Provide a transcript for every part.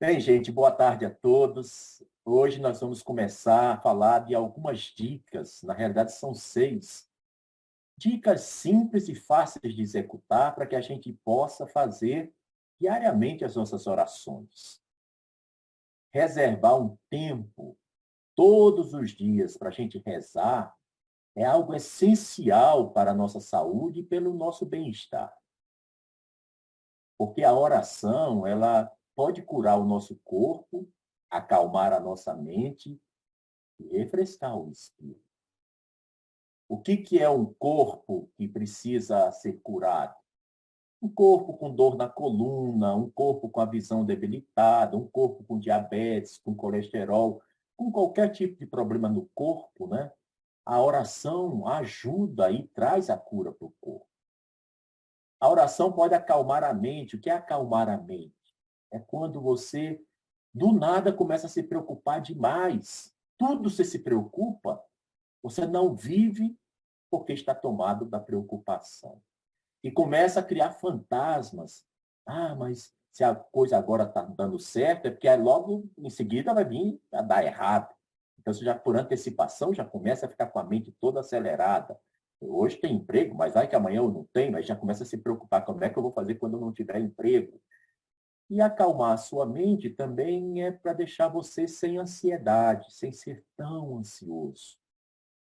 Bem, gente, boa tarde a todos. Hoje nós vamos começar a falar de algumas dicas, na realidade são 6, dicas simples e fáceis de executar para que a gente possa fazer diariamente as nossas orações. Reservar um tempo todos os dias para a gente rezar é algo essencial para a nossa saúde e pelo nosso bem-estar. Porque a oração, ela pode curar o nosso corpo, acalmar a nossa mente e refrescar o espírito. O que é um corpo que precisa ser curado? Um corpo com dor na coluna, um corpo com a visão debilitada, um corpo com diabetes, com colesterol, com qualquer tipo de problema no corpo, né? A oração ajuda e traz a cura para o corpo. A oração pode acalmar a mente. O que é acalmar a mente? É quando você, do nada, começa a se preocupar demais. Tudo você se preocupa, você não vive porque está tomado da preocupação. E começa a criar fantasmas. Ah, mas se a coisa agora está dando certo, é porque logo em seguida vai vir a dar errado. Então, você já, por antecipação, já começa a ficar com a mente toda acelerada. Hoje tem emprego, mas vai que amanhã eu não tenho, aí já começa a se preocupar como é que eu vou fazer quando eu não tiver emprego. E acalmar a sua mente também é para deixar você sem ansiedade, sem ser tão ansioso.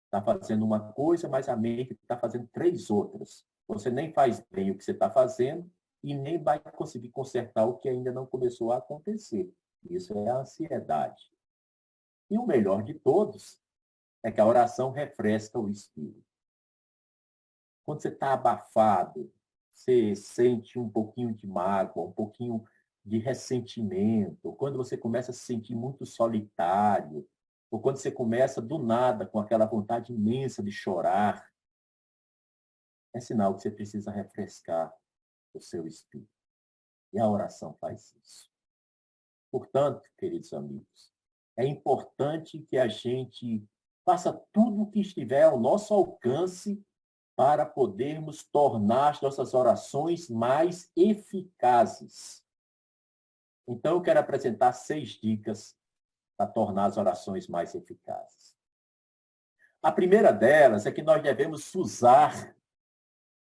Está fazendo uma coisa, mas a mente está fazendo 3 outras. Você nem faz bem o que você está fazendo e nem vai conseguir consertar o que ainda não começou a acontecer. Isso é a ansiedade. E o melhor de todos é que a oração refresca o espírito. Quando você está abafado, você sente um pouquinho de mágoa, um pouquinho de ressentimento, quando você começa a se sentir muito solitário, ou quando você começa do nada com aquela vontade imensa de chorar, é sinal que você precisa refrescar o seu espírito. E a oração faz isso. Portanto, queridos amigos, é importante que a gente faça tudo o que estiver ao nosso alcance para podermos tornar as nossas orações mais eficazes. Então, eu quero apresentar 6 dicas para tornar as orações mais eficazes. A primeira delas é que nós devemos usar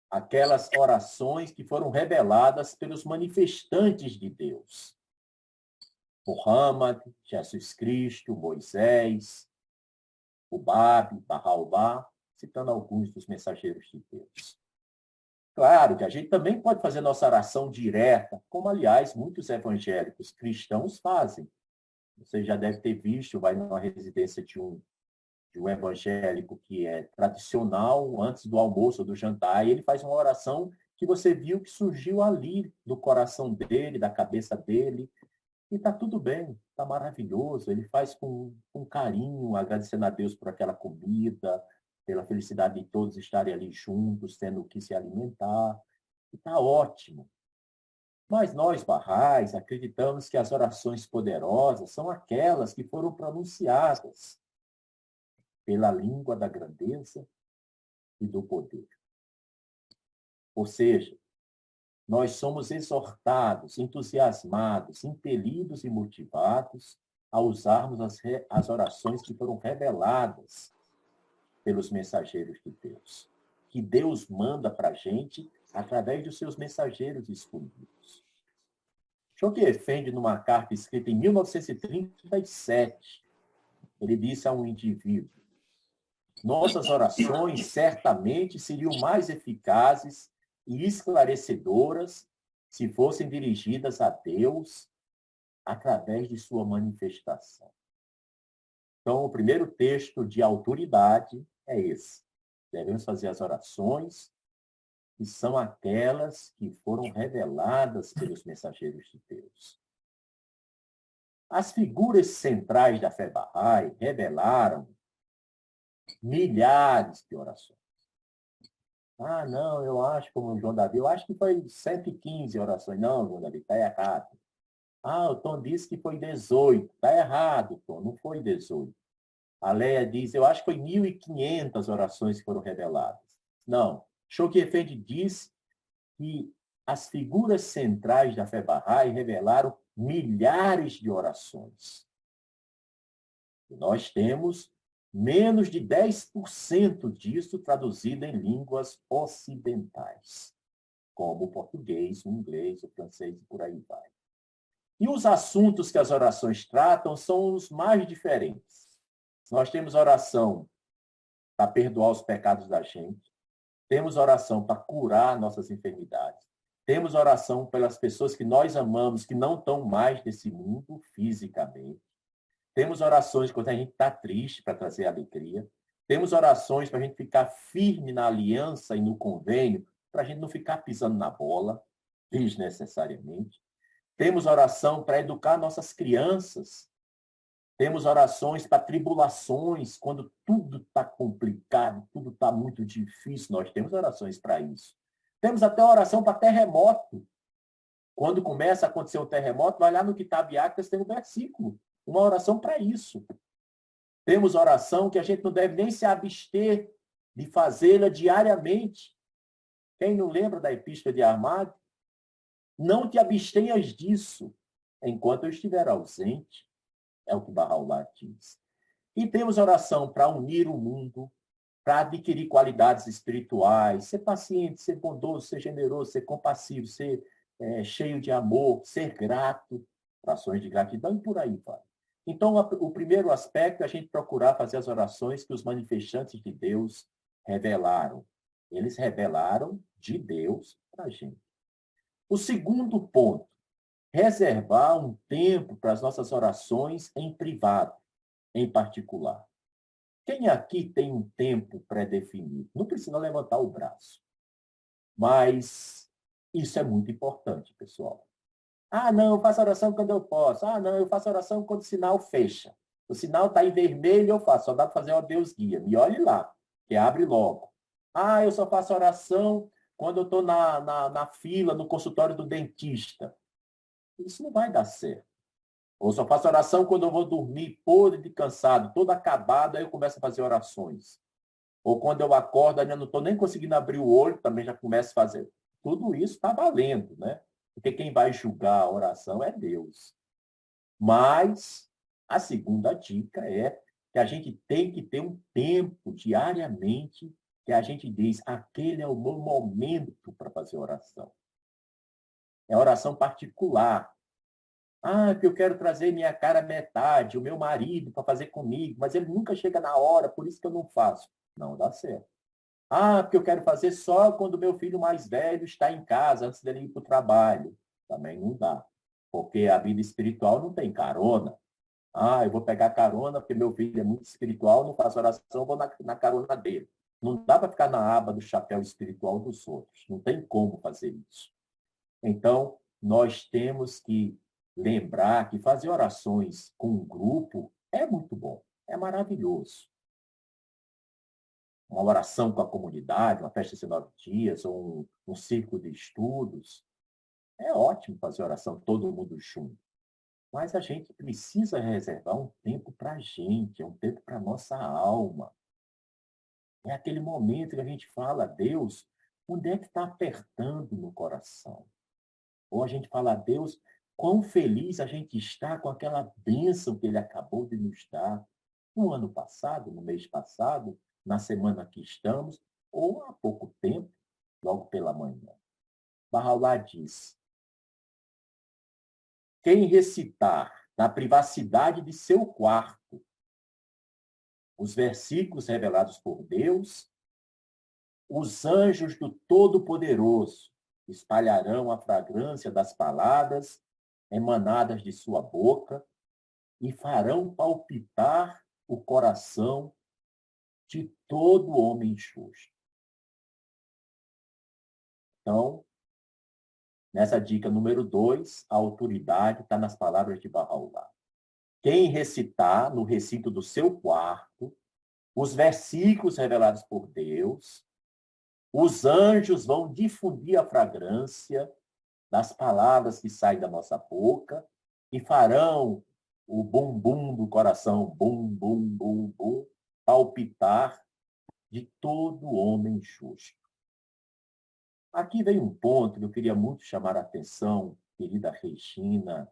aquelas orações que foram reveladas pelos manifestantes de Deus. Muhammad, Jesus Cristo, Moisés, o Bab, Bahá'u'lláh, citando alguns dos mensageiros de Deus. Claro que a gente também pode fazer nossa oração direta, como, aliás, muitos evangélicos cristãos fazem. Você já deve ter visto, vai numa residência de um evangélico que é tradicional, antes do almoço ou do jantar, e ele faz uma oração que você viu que surgiu ali, do coração dele, da cabeça dele, e está tudo bem, está maravilhoso. Ele faz com carinho, agradecendo a Deus por aquela comida, pela felicidade de todos estarem ali juntos, tendo o que se alimentar. E está ótimo. Mas nós, barrais, acreditamos que as orações poderosas são aquelas que foram pronunciadas pela língua da grandeza e do poder. Ou seja, nós somos exortados, entusiasmados, impelidos e motivados a usarmos as orações que foram reveladas pelos mensageiros de Deus, que Deus manda para a gente através dos seus mensageiros escolhidos. Choque Effendi, numa carta escrita em 1937, ele disse a um indivíduo: nossas orações certamente seriam mais eficazes e esclarecedoras se fossem dirigidas a Deus através de sua manifestação. Então, o primeiro texto de autoridade é esse. Devemos fazer as orações que são aquelas que foram reveladas pelos mensageiros de Deus. As figuras centrais da fé Bahá'í revelaram milhares de orações. Ah, não, eu acho, como o João Davi, eu acho que foi 115 orações. Não, João Davi, está errado. Ah, o Tom disse que foi 18. Está errado, Tom, não foi 18. A Leia diz, eu acho que foi 1.500 orações que foram reveladas. Não. Choque Effendi diz que as figuras centrais da fé Bahá'í revelaram milhares de orações. E nós temos menos de 10% disso traduzido em línguas ocidentais, como o português, o inglês, o francês e por aí vai. E os assuntos que as orações tratam são os mais diferentes. Nós temos oração para perdoar os pecados da gente, temos oração para curar nossas enfermidades, temos oração pelas pessoas que nós amamos, que não estão mais nesse mundo fisicamente, temos orações quando a gente está triste para trazer alegria, temos orações para a gente ficar firme na aliança e no convênio, para a gente não ficar pisando na bola desnecessariamente. Temos oração para educar nossas crianças. Temos orações para tribulações, quando tudo está complicado, tudo está muito difícil, nós temos orações para isso. Temos até oração para terremoto. Quando começa a acontecer um terremoto, vai lá no Kitab Actas, tem um versículo, uma oração para isso. Temos oração que a gente não deve nem se abster de fazê-la diariamente. Quem não lembra da Epístola de Armado? Não te abstenhas disso enquanto eu estiver ausente. É o que Bahá'u'lláh diz. E temos oração para unir o mundo, para adquirir qualidades espirituais, ser paciente, ser bondoso, ser generoso, ser compassivo, ser cheio de amor, ser grato, orações de gratidão e por aí vai. Então, o primeiro aspecto é a gente procurar fazer as orações que os manifestantes de Deus revelaram. Eles revelaram de Deus para a gente. O segundo ponto, reservar um tempo para as nossas orações em privado, em particular. Quem aqui tem um tempo pré-definido? Não precisa levantar o braço. Mas isso é muito importante, pessoal. Ah, não, eu faço oração quando eu posso. Ah, não, eu faço oração quando o sinal fecha. O sinal está em vermelho, eu faço. Só dá para fazer, ó, Deus guia. Me olhe lá, que abre logo. Ah, eu só faço oração quando eu estou na fila, no consultório do dentista. Isso não vai dar certo. Ou só faço oração quando eu vou dormir podre de cansado, todo acabado, aí eu começo a fazer orações. Ou quando eu acordo, ainda não estou nem conseguindo abrir o olho, também já começo a fazer. Tudo isso está valendo, né? Porque quem vai julgar a oração é Deus. Mas a segunda dica é que a gente tem que ter um tempo diariamente que a gente diz, aquele é o meu momento para fazer oração. É oração particular. Ah, que eu quero trazer minha cara metade, o meu marido, para fazer comigo, mas ele nunca chega na hora, por isso que eu não faço. Não dá certo. Ah, porque eu quero fazer só quando o meu filho mais velho está em casa, antes dele ir para o trabalho. Também não dá. Porque a vida espiritual não tem carona. Ah, eu vou pegar carona porque meu filho é muito espiritual, não faço oração, vou na carona dele. Não dá para ficar na aba do chapéu espiritual dos outros. Não tem como fazer isso. Então, nós temos que lembrar que fazer orações com um grupo é muito bom, é maravilhoso. Uma oração com a comunidade, uma festa de 9 dias, ou um círculo de estudos. É ótimo fazer oração todo mundo junto. Mas a gente precisa reservar um tempo para a gente, é um tempo para a nossa alma. É aquele momento que a gente fala, a Deus, onde é que está apertando no coração? Ou a gente fala, a Deus, quão feliz a gente está com aquela bênção que Ele acabou de nos dar no ano passado, no mês passado, na semana que estamos, ou há pouco tempo, logo pela manhã. Bahá'u'lláh diz, quem recitar na privacidade de seu quarto os versículos revelados por Deus, os anjos do Todo-Poderoso espalharão a fragrância das palavras emanadas de sua boca e farão palpitar o coração de todo homem justo. Então, nessa dica número 2, a autoridade está nas palavras de Bahá'u'lláh. Quem recitar no recinto do seu quarto os versículos revelados por Deus, os anjos vão difundir a fragrância das palavras que saem da nossa boca e farão o bum-bum do coração, bum, bum, bum, bum, palpitar de todo homem justo. Aqui vem um ponto que eu queria muito chamar a atenção, querida Regina,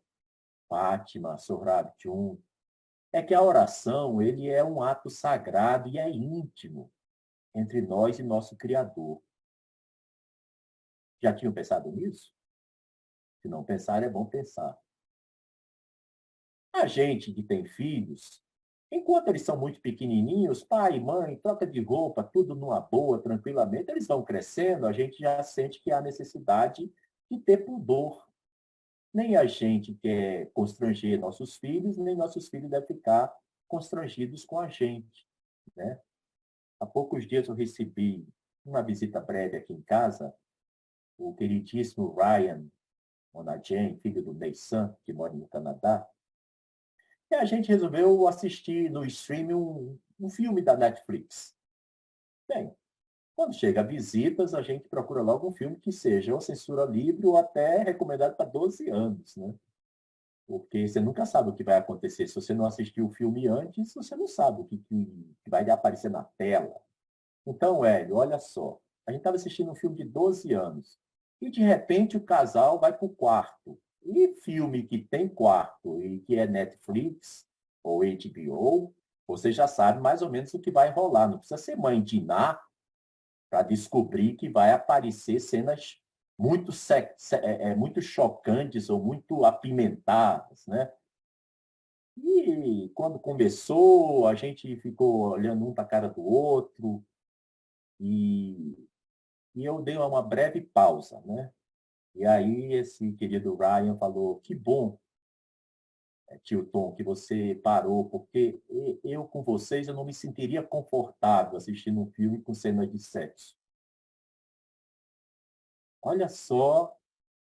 Fátima, Sohrab Jun, é que a oração ele é um ato sagrado e é íntimo entre nós e nosso Criador. Já tinham pensado nisso? Se não pensar, é bom pensar. A gente que tem filhos, enquanto eles são muito pequenininhos, pai, mãe, troca de roupa, tudo numa boa, tranquilamente, eles vão crescendo, a gente já sente que há necessidade de ter pudor. Nem a gente quer constranger nossos filhos, nem nossos filhos devem ficar constrangidos com a gente, né? Há poucos dias eu recebi uma visita breve aqui em casa, o queridíssimo Ryan Monajan, filho do Neysan, que mora no Canadá, e a gente resolveu assistir no streaming um filme da Netflix. Bem, quando chega visitas, a gente procura logo um filme que seja ou censura livre ou até recomendado para 12 anos, né? Porque você nunca sabe o que vai acontecer. Se você não assistiu o filme antes, você não sabe o que vai aparecer na tela. Então, Hélio, olha só. A gente estava assistindo um filme de 12 anos. E, de repente, o casal vai para o quarto. E filme que tem quarto e que é Netflix ou HBO, você já sabe mais ou menos o que vai rolar. Não precisa ser mãe de Iná para descobrir que vai aparecer cenas muito chocantes ou muito apimentadas, né? E quando começou, a gente ficou olhando um para a cara do outro e, e eu dei uma breve pausa, né? E aí esse querido Ryan falou, que bom, tio Tom, que você parou, porque eu com vocês eu não me sentiria confortável assistindo um filme com cenas de sexo. Olha só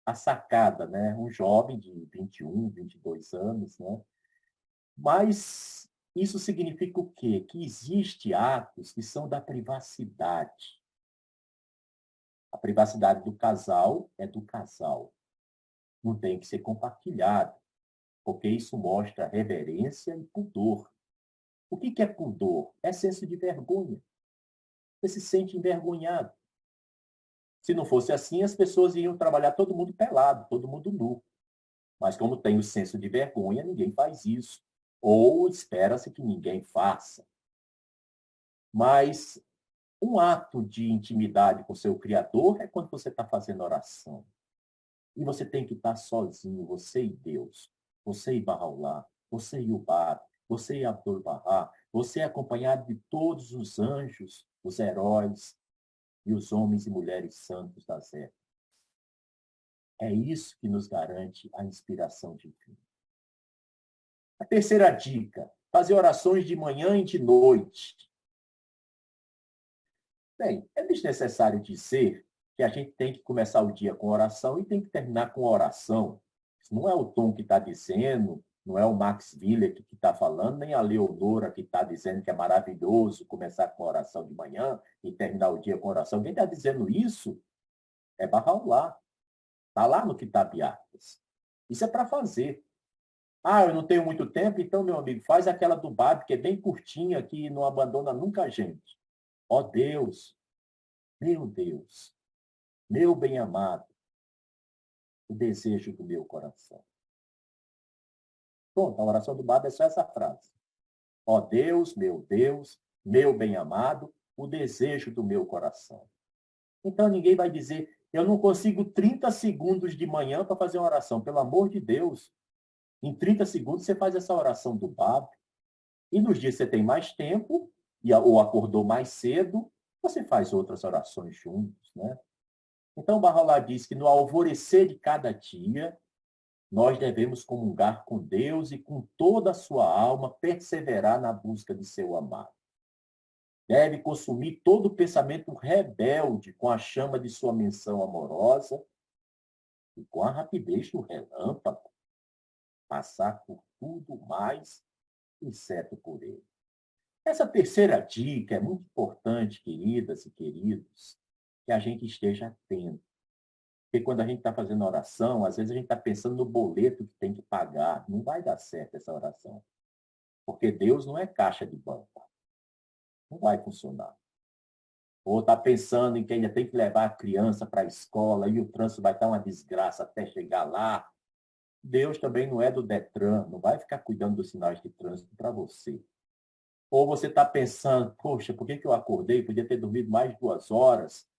a sacada, né? Um jovem de 21, 22 anos, né? Mas isso significa o quê? Que existem atos que são da privacidade. A privacidade do casal é do casal. Não tem que ser compartilhado, porque isso mostra reverência e pudor. O que é pudor? É senso de vergonha. Você se sente envergonhado. Se não fosse assim, as pessoas iam trabalhar todo mundo pelado, todo mundo nu. Mas como tem o senso de vergonha, ninguém faz isso. Ou espera-se que ninguém faça. Mas um ato de intimidade com seu Criador é quando você está fazendo oração. E você tem que estar sozinho, você e Deus. Você e Bahá'u'lláh, você e o Bab, você e Abdu'l-Bahá, você é acompanhado de todos os anjos, os heróis e os homens e mulheres santos da terra. É isso que nos garante a inspiração divina. A terceira dica, fazer orações de manhã e de noite. Bem, é desnecessário dizer que a gente tem que começar o dia com oração e tem que terminar com oração. Isso não é o Tom que está dizendo, não é o Max Viller que está falando, nem a Leonora que está dizendo que é maravilhoso começar com oração de manhã e terminar o dia com oração. Quem está dizendo isso é Bahá'u'lláh. Está lá no Kitab Artas. Isso é para fazer. Ah, eu não tenho muito tempo, então, meu amigo, faz aquela do Bab, que é bem curtinha, que não abandona nunca a gente. Ó Deus, meu bem-amado, o desejo do meu coração. Pronto, a oração do Baba é só essa frase. Ó Deus, meu bem-amado, o desejo do meu coração. Então ninguém vai dizer, eu não consigo 30 segundos de manhã para fazer uma oração. Pelo amor de Deus, em 30 segundos você faz essa oração do Baba. E nos dias que você tem mais tempo, ou acordou mais cedo, você faz outras orações juntos, né? Então, Bahá'u'lláh diz que no alvorecer de cada dia, nós devemos comungar com Deus e com toda a sua alma perseverar na busca de seu amado. Deve consumir todo o pensamento rebelde com a chama de sua menção amorosa e com a rapidez do relâmpago, passar por tudo mais incerto por ele. Essa terceira dica é muito importante, queridas e queridos, que a gente esteja atento. Porque quando a gente está fazendo oração, às vezes a gente está pensando no boleto que tem que pagar. Não vai dar certo essa oração. Porque Deus não é caixa de banco. Não vai funcionar. Ou está pensando em que ainda tem que levar a criança para a escola e o trânsito vai estar uma desgraça até chegar lá. Deus também não é do Detran, não vai ficar cuidando dos sinais de trânsito para você. Ou você está pensando, poxa, por que eu acordei? Podia ter dormido mais de 2 horas,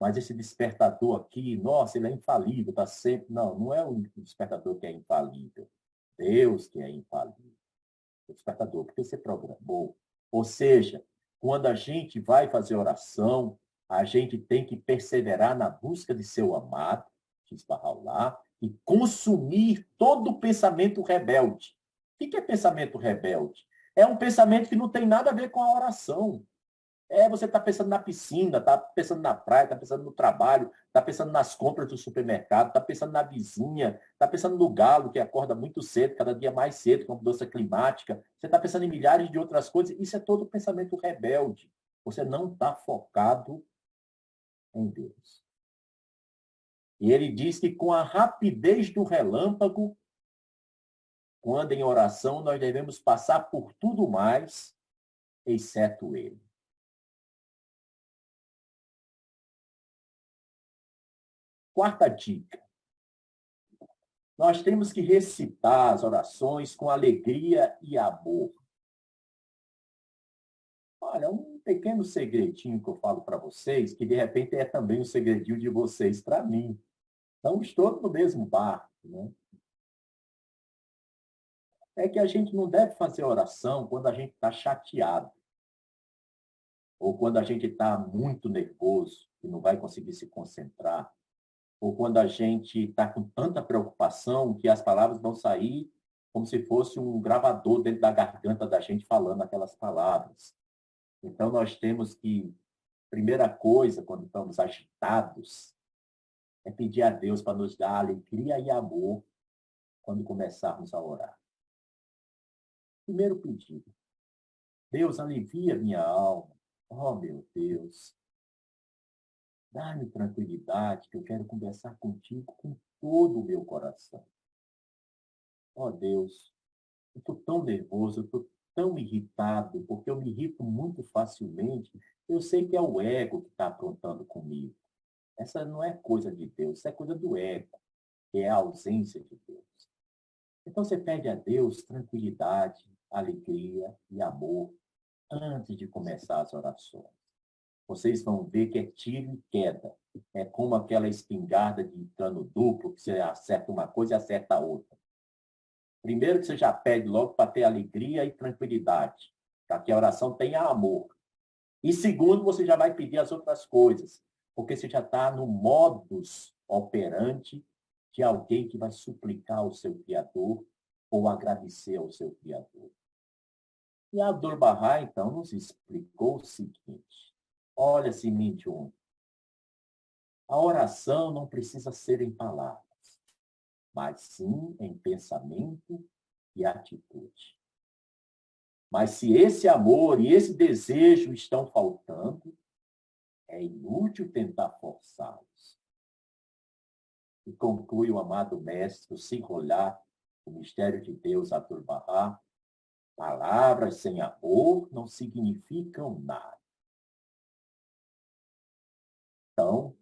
mas esse despertador aqui, nossa, ele é infalível, está sempre... Não, não é o despertador que é infalível. Deus que é infalível. O despertador, porque você programou. Ou seja, quando a gente vai fazer oração, a gente tem que perseverar na busca de seu amado, diz Bahá'u'lláh, e consumir todo o pensamento rebelde. O que é pensamento rebelde? É um pensamento que não tem nada a ver com a oração. Você está pensando na piscina, está pensando na praia, está pensando no trabalho, está pensando nas compras do supermercado, está pensando na vizinha, está pensando no galo que acorda muito cedo, cada dia mais cedo, com mudança climática. Você está pensando em milhares de outras coisas. Isso é todo pensamento rebelde. Você não está focado em Deus. E ele diz que com a rapidez do relâmpago, quando em oração, nós devemos passar por tudo mais, exceto ele. Quarta dica. Nós temos que recitar as orações com alegria e amor. Olha, um pequeno segredinho que eu falo para vocês, que de repente é também um segredinho de vocês para mim. Estamos todos no mesmo barco, né? É que a gente não deve fazer oração quando a gente está chateado, ou quando a gente está muito nervoso e não vai conseguir se concentrar, ou quando a gente está com tanta preocupação que as palavras vão sair como se fosse um gravador dentro da garganta da gente falando aquelas palavras. Então, nós temos que, primeira coisa, quando estamos agitados, é pedir a Deus para nos dar alegria e amor quando começarmos a orar. Primeiro pedido. Deus, alivia minha alma. Oh, meu Deus. Dá-me tranquilidade, que eu quero conversar contigo com todo o meu coração. Oh, Deus, eu estou tão nervoso, eu estou tão irritado, porque eu me irrito muito facilmente. Eu sei que é o ego que está aprontando comigo. Essa não é coisa de Deus, isso é coisa do ego, que é a ausência de Deus. Então você pede a Deus tranquilidade, alegria e amor antes de começar as orações. Vocês vão ver que é tiro e queda. É como aquela espingarda de cano duplo, que você acerta uma coisa e acerta a outra. Primeiro que você já pede logo para ter alegria e tranquilidade, para que a oração tenha amor. E segundo, você já vai pedir as outras coisas, porque você já está no modus operandi de alguém que vai suplicar ao seu Criador ou agradecer ao seu Criador. E Abdu'l-Bahá, então, nos explicou o seguinte. Olha, seguinte, a oração não precisa ser em palavras, mas sim em pensamento e atitude. Mas se esse amor e esse desejo estão faltando, é inútil tentar forçá-los. E conclui o amado mestre, o Sinholá, o mistério de Deus, Abdu'l-Bahá, palavras sem amor não significam nada. Então,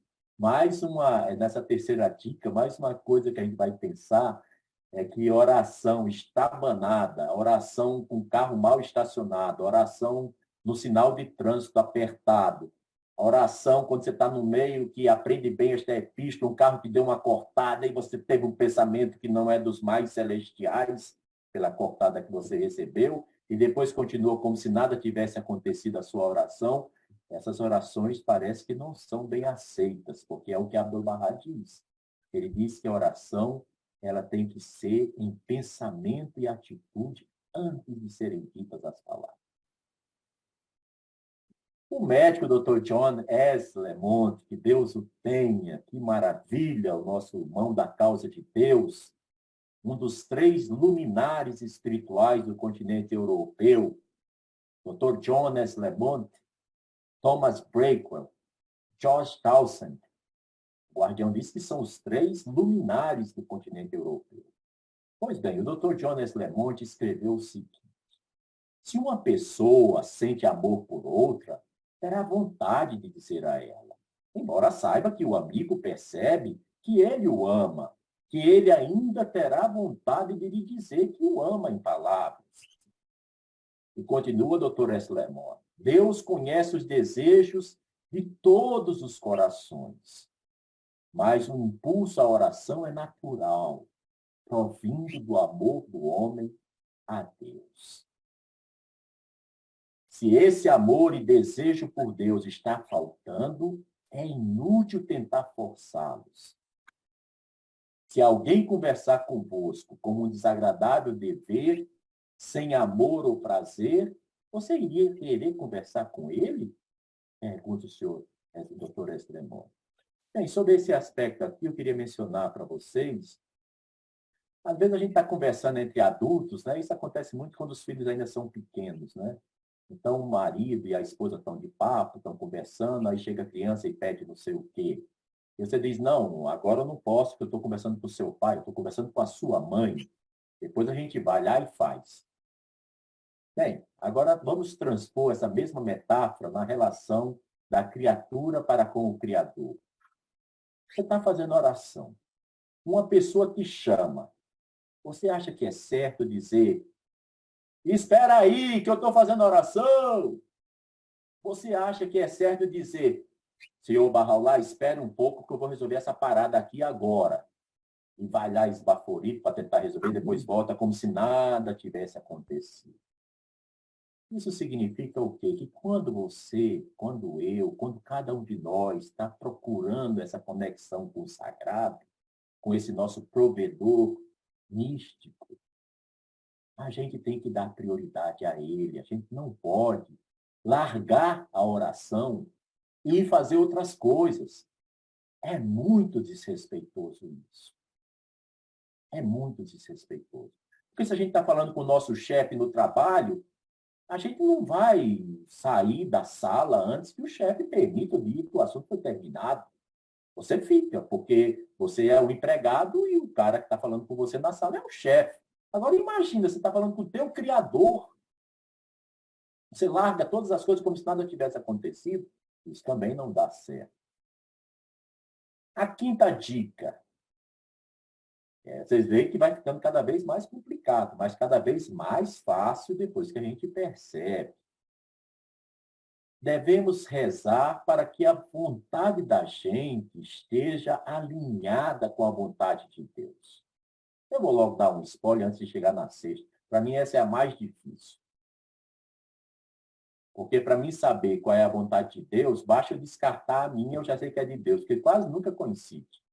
nessa terceira dica, mais uma coisa que a gente vai pensar é que oração estabanada, oração com carro mal estacionado, oração no sinal de trânsito apertado, oração quando você está no meio que aprende bem esta epístola, um carro que deu uma cortada e você teve um pensamento que não é dos mais celestiais, pela cortada que você recebeu, e depois continua como se nada tivesse acontecido a sua oração. Essas orações parece que não são bem aceitas, porque é o que Abdu'l-Bahá diz. Ele diz que a oração ela tem que ser em pensamento e atitude antes de serem ditas as palavras. O médico Dr. John S. Lemont, que Deus o tenha, que maravilha, o nosso irmão da causa de Deus, um dos 3 luminares espirituais do continente europeu, Dr. John S. Lemont, Thomas Breakwell, George Townsend. O guardião diz que são os 3 luminares do continente europeu. Pois bem, o Dr. John S. Lemont escreveu o seguinte: se uma pessoa sente amor por outra, terá vontade de dizer a ela, embora saiba que o amigo percebe que ele o ama, que ele ainda terá vontade de lhe dizer que o ama em palavras. E continua, doutor Eslemon, Deus conhece os desejos de todos os corações, mas o impulso à oração é natural, provindo do amor do homem a Deus. Se esse amor e desejo por Deus está faltando, é inútil tentar forçá-los. Se alguém conversar convosco como um desagradável dever, sem amor ou prazer, você iria querer conversar com ele? Pergunta o senhor, doutor Estremon. Bem, sobre esse aspecto aqui, eu queria mencionar para vocês, às vezes a gente está conversando entre adultos, né? Isso acontece muito quando os filhos ainda são pequenos, né? Então, o marido e a esposa estão de papo, estão conversando, aí chega a criança e pede não sei o quê. E você diz, não, agora eu não posso, porque eu estou conversando com o seu pai, eu estou conversando com a sua mãe. Depois a gente vai lá e faz. Bem, agora vamos transpor essa mesma metáfora na relação da criatura para com o Criador. Você está fazendo oração. Uma pessoa te chama. Você acha que é certo dizer, espera aí, que eu estou fazendo oração? Você acha que é certo dizer, senhor Barraulá, espere um pouco que eu vou resolver essa parada aqui agora. E vai lá esbaforido para tentar resolver, depois volta como se nada tivesse acontecido. Isso significa o quê? Que quando você, quando eu, quando cada um de nós está procurando essa conexão com o sagrado, com esse nosso provedor místico, a gente tem que dar prioridade a ele. A gente não pode largar a oração e fazer outras coisas. É muito desrespeitoso isso. É muito desrespeitoso. Porque se a gente está falando com o nosso chefe no trabalho, a gente não vai sair da sala antes que o chefe permita que o assunto foi terminado. Você fica, porque você é o empregado e o cara que está falando com você na sala é o chefe. Agora imagina, você está falando com o teu criador. Você larga todas as coisas como se nada tivesse acontecido. Isso também não dá certo. A quinta dica. Vocês veem que vai ficando cada vez mais complicado, mas cada vez mais fácil depois que a gente percebe. Devemos rezar para que a vontade da gente esteja alinhada com a vontade de Deus. Eu vou logo dar um spoiler antes de chegar na sexta. Para mim, essa é a mais difícil. Porque para mim saber qual é a vontade de Deus, basta eu descartar a minha, eu já sei que é de Deus, porque quase nunca coincide.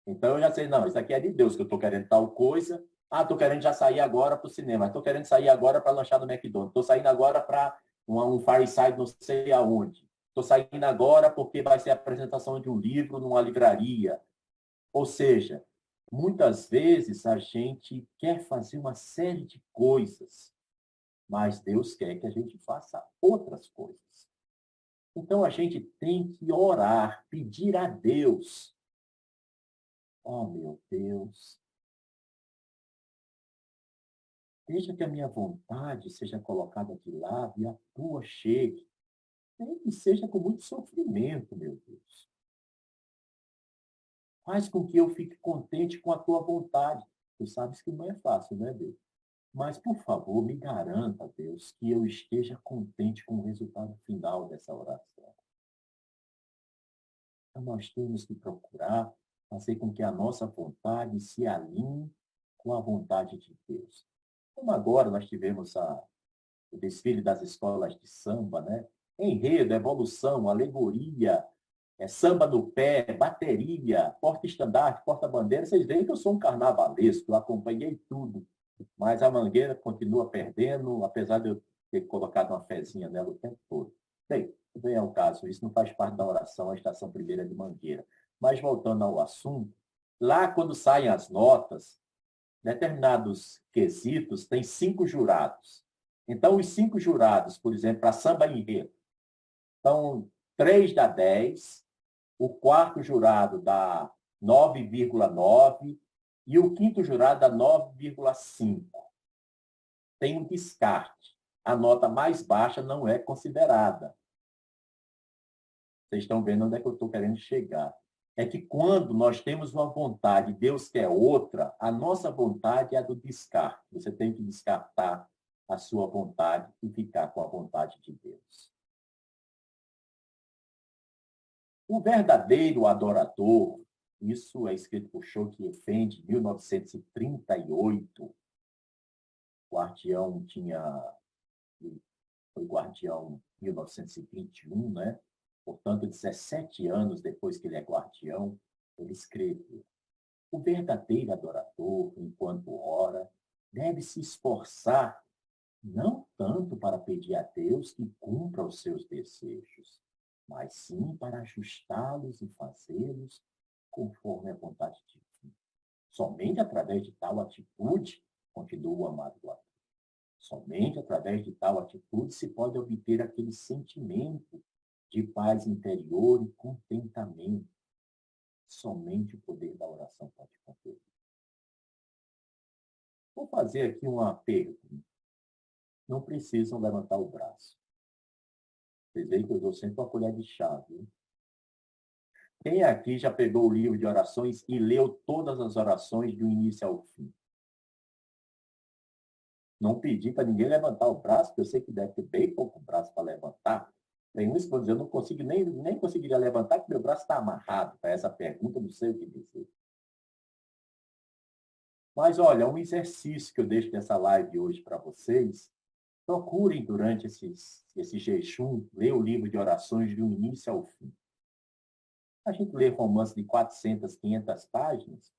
Então eu já sei, não, isso aqui é de Deus, que eu estou querendo tal coisa. Ah, estou querendo já sair agora para o cinema, estou querendo sair agora para lanchar no McDonald's, estou saindo agora para um fireside não sei aonde. Estou saindo agora porque vai ser a apresentação de um livro numa livraria. Ou seja, muitas vezes a gente quer fazer uma série de coisas, mas Deus quer que a gente faça outras coisas. Então a gente tem que orar, pedir a Deus. Oh, meu Deus, deixa que a minha vontade seja colocada de lado e a tua chegue. Nem que seja com muito sofrimento, meu Deus. Faz com que eu fique contente com a tua vontade. Tu sabes que não é fácil, né, Deus? Mas, por favor, me garanta, Deus, que eu esteja contente com o resultado final dessa oração. Então, nós temos que procurar fazer com que a nossa vontade se alinhe com a vontade de Deus. Como agora nós tivemos o desfile das escolas de samba, né? Enredo, evolução, alegoria, samba no pé, bateria, porta-estandarte, porta-bandeira. Vocês veem que eu sou um carnavalesco, eu acompanhei tudo. Mas a Mangueira continua perdendo, apesar de eu ter colocado uma fezinha nela o tempo todo. Bem, não é o caso, isso não faz parte da oração, a estação primeira de Mangueira. Mas voltando ao assunto, lá quando saem as notas, determinados quesitos têm 5 jurados. Então, os 5 jurados, por exemplo, para samba enredo, então, 3 dá 10, o quarto jurado dá 9,9 e o quinto jurado dá 9,5. Tem um descarte. A nota mais baixa não é considerada. Vocês estão vendo onde é que eu estou querendo chegar. é que quando nós temos uma vontade e Deus quer outra, a nossa vontade é a do descarte. Você tem que descartar a sua vontade e ficar com a vontade de Deus. O verdadeiro adorador, isso é escrito por Choque-Efem, de 1938, o guardião foi guardião em 1921, né? Portanto, 17 anos depois que ele é guardião, ele escreve: o verdadeiro adorador, enquanto ora, deve se esforçar não tanto para pedir a Deus que cumpra os seus desejos, mas sim para ajustá-los e fazê-los conforme a vontade divina. Somente através de tal atitude, continua o amado guardião, somente através de tal atitude se pode obter aquele sentimento de paz interior e contentamento. Somente o poder da oração pode conferir. Vou fazer aqui uma pergunta. Não precisam levantar o braço. Vocês veem que eu dou sempre uma colher de chá, viu? Quem aqui já pegou o livro de orações e leu todas as orações do início ao fim? Não pedi para ninguém levantar o braço, porque eu sei que deve ter bem pouco braço para levantar. Tem uns que vão dizer, eu não consigo, nem conseguiria levantar, porque meu braço está amarrado para essa pergunta, não sei o que dizer. Mas, olha, um exercício que eu deixo nessa live hoje para vocês. Procurem, durante esse jejum, ler o livro de orações do início ao fim. A gente lê romance de 400, 500 páginas.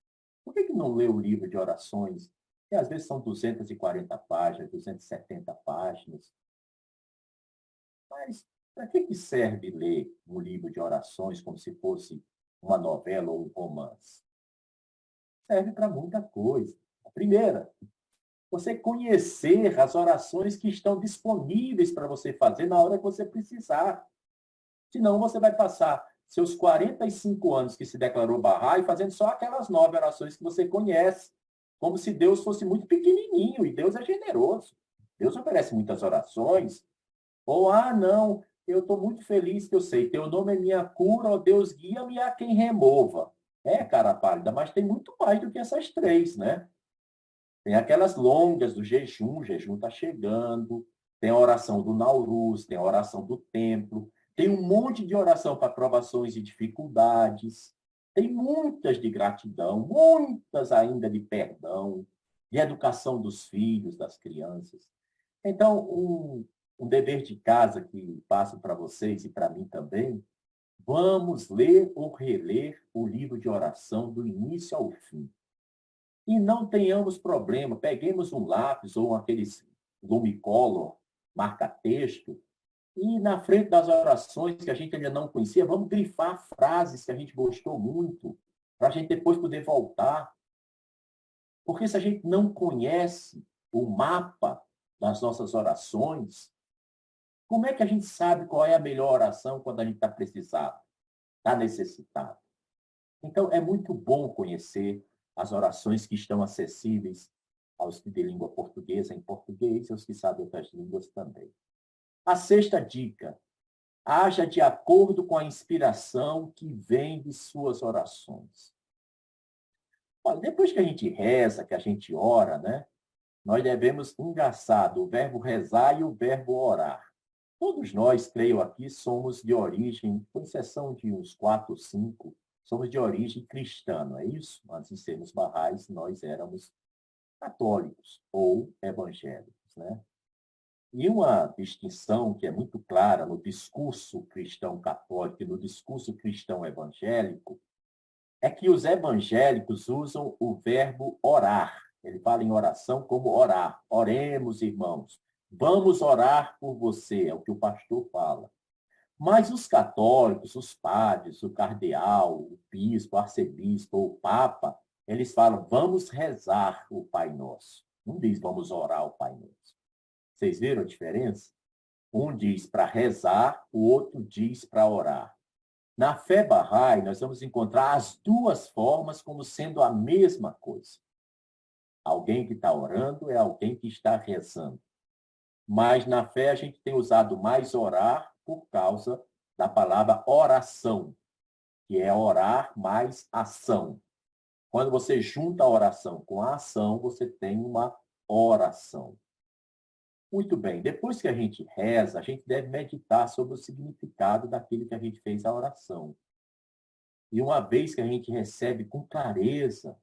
Por que não lê o livro de orações, que às vezes são 240 páginas, 270 páginas? Mas para que serve ler um livro de orações como se fosse uma novela ou um romance? Serve para muita coisa. A primeira, você conhecer as orações que estão disponíveis para você fazer na hora que você precisar. Senão, você vai passar seus 45 anos que se declarou Bahá'í fazendo só aquelas 9 orações que você conhece, como se Deus fosse muito pequenininho, e Deus é generoso. Deus oferece muitas orações. Ou, não, eu estou muito feliz que eu sei, teu nome é minha cura, ó Deus, guia-me a quem remova. É, cara pálida, mas tem muito mais do que essas 3, né? Tem aquelas longas do jejum, o jejum está chegando, tem a oração do Nauruz, tem a oração do templo, tem um monte de oração para provações e dificuldades, tem muitas de gratidão, muitas ainda de perdão, de educação dos filhos, das crianças. Então, um dever de casa que passo para vocês e para mim também, vamos ler ou reler o livro de oração do início ao fim. E não tenhamos problema, peguemos um lápis ou aqueles Lumicolor, marca-texto, e na frente das orações que a gente ainda não conhecia, vamos grifar frases que a gente gostou muito, para a gente depois poder voltar. Porque se a gente não conhece o mapa das nossas orações, como é que a gente sabe qual é a melhor oração quando a gente está precisado, está necessitado? Então, é muito bom conhecer as orações que estão acessíveis aos que têm língua portuguesa em português e aos que sabem outras línguas também. A sexta dica: haja de acordo com a inspiração que vem de suas orações. Olha, depois que a gente reza, que a gente ora, né, nós devemos engraçar o verbo rezar e o verbo orar. Todos nós, creio aqui, somos de origem, com exceção de uns 4 ou 5, somos de origem cristã, não é isso? Antes de sermos Bahá'ís, nós éramos católicos ou evangélicos, né? E uma distinção que é muito clara no discurso cristão católico e no discurso cristão evangélico é que os evangélicos usam o verbo orar. Ele fala em oração como orar. Oremos, irmãos. Vamos orar por você, é o que o pastor fala. Mas os católicos, os padres, o cardeal, o bispo, o arcebispo, o papa, eles falam, vamos rezar o Pai Nosso. Não diz, vamos orar o Pai Nosso. Vocês viram a diferença? Um diz para rezar, o outro diz para orar. Na fé Bahá'í, nós vamos encontrar as duas formas como sendo a mesma coisa. Alguém que está orando é alguém que está rezando. Mas na fé a gente tem usado mais orar por causa da palavra oração. que é orar mais ação. Quando você junta a oração com a ação, você tem uma oração. Muito bem, depois que a gente reza, a gente deve meditar sobre o significado daquilo que a gente fez a oração. E uma vez que a gente recebe com clareza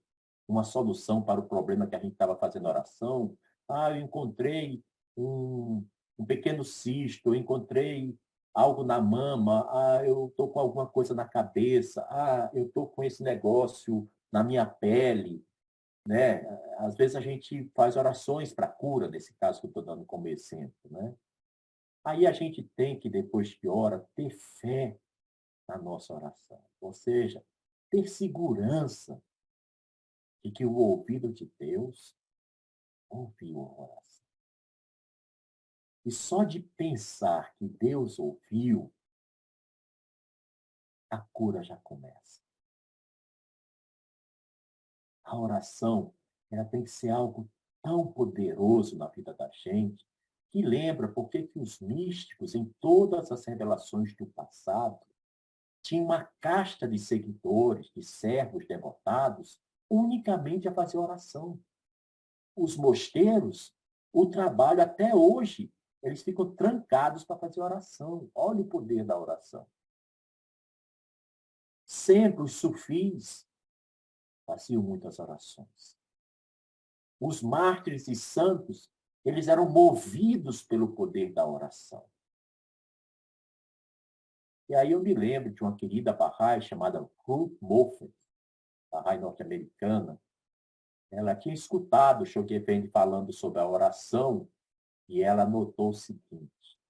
uma solução para o problema que a gente estava fazendo oração, eu encontrei um pequeno cisto, eu encontrei algo na mama, eu estou com alguma coisa na cabeça, eu estou com esse negócio na minha pele, né? Às vezes a gente faz orações para cura, nesse caso que eu estou dando como exemplo, né? Aí a gente tem que, depois que ora, ter fé na nossa oração. Ou seja, ter segurança de que o ouvido de Deus ouviu a oração. E só de pensar que Deus ouviu, a cura já começa. A oração, ela tem que ser algo tão poderoso na vida da gente, que lembra porque que os místicos, em todas as revelações do passado, tinham uma casta de seguidores, de servos devotados, unicamente a fazer oração. Os mosteiros, o trabalho até hoje, eles ficam trancados para fazer oração. Olha o poder da oração. Sempre os sufis faziam muitas orações. Os mártires e santos, eles eram movidos pelo poder da oração. E aí eu me lembro de uma querida Bahá'í chamada Ruth Moffett, Bahá'í norte-americana. Ela tinha escutado o Chogyam Effendi falando sobre a oração e ela notou o seguinte,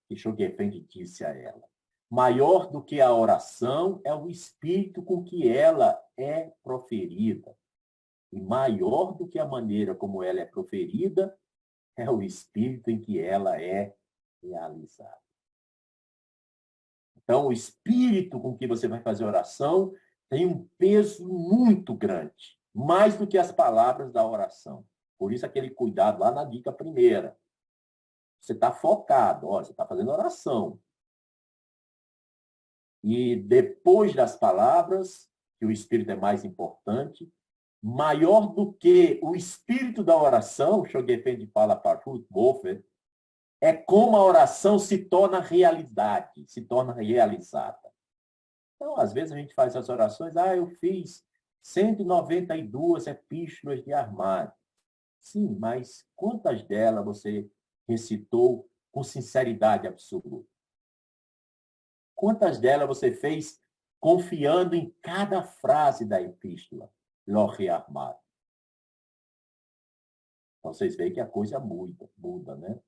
que Chogyam Effendi disse a ela: maior do que a oração é o espírito com que ela é proferida. E maior do que a maneira como ela é proferida é o espírito em que ela é realizada. Então, o espírito com que você vai fazer oração tem um peso muito grande, mais do que as palavras da oração. Por isso, aquele cuidado lá na dica primeira. Você está focado, você está fazendo oração. E depois das palavras, que o espírito é mais importante, maior do que o espírito da oração, Chogyam Effendi fala para Ruth Moffett, é como a oração se torna realidade, se torna realizada. Então, às vezes a gente faz as orações, eu fiz 192 epístolas de armário. Sim, mas quantas delas você recitou com sinceridade absoluta? Quantas delas você fez confiando em cada frase da epístola? L'Orre armário. Então, vocês veem que a coisa muda, né?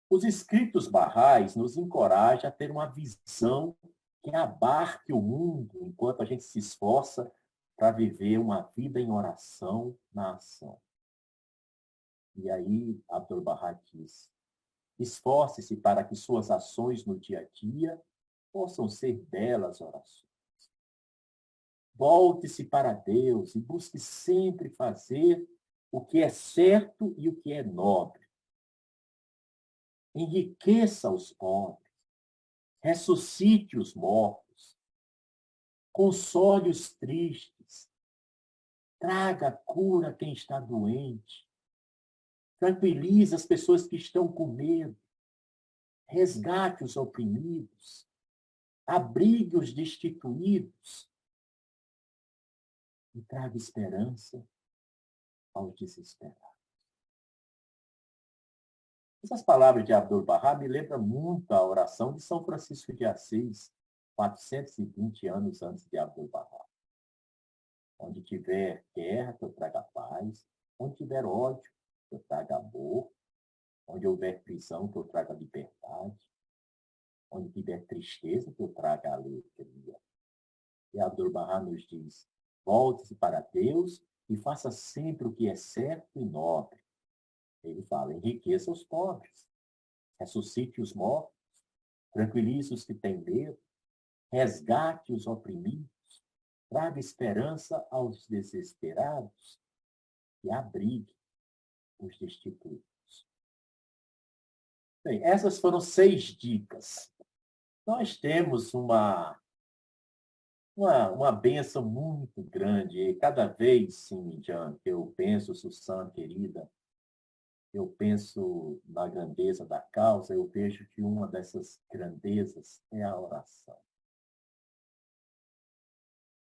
Os escritos barrais nos encorajam a ter uma visão que abarque o mundo enquanto a gente se esforça para viver uma vida em oração na ação. E aí, Abdu'l-Bahá diz, esforce-se para que suas ações no dia a dia possam ser belas orações. Volte-se para Deus e busque sempre fazer o que é certo e o que é nobre. Enriqueça os pobres, ressuscite os mortos, console os tristes, traga cura a quem está doente, tranquilize as pessoas que estão com medo, resgate os oprimidos, abrigue os destituídos e traga esperança aos desesperados. Essas palavras de Abdu'l-Bahá me lembram muito a oração de São Francisco de Assis, 420 anos antes de Abdu'l-Bahá. Onde tiver guerra, que eu traga paz. Onde tiver ódio, que eu traga amor. Onde houver prisão, que eu traga liberdade. Onde tiver tristeza, que eu traga alegria. E Abdu'l-Bahá nos diz, volte-se para Deus e faça sempre o que é certo e nobre. Ele fala, enriqueça os pobres, ressuscite os mortos, tranquilize os que têm medo, resgate os oprimidos, traga esperança aos desesperados e abrigue os destituídos. Bem, essas foram 6 dicas. Nós temos uma uma bênção muito grande. E cada vez, sim, Jean, que eu penso, Susana querida, eu penso na grandeza da causa, eu vejo que uma dessas grandezas é a oração.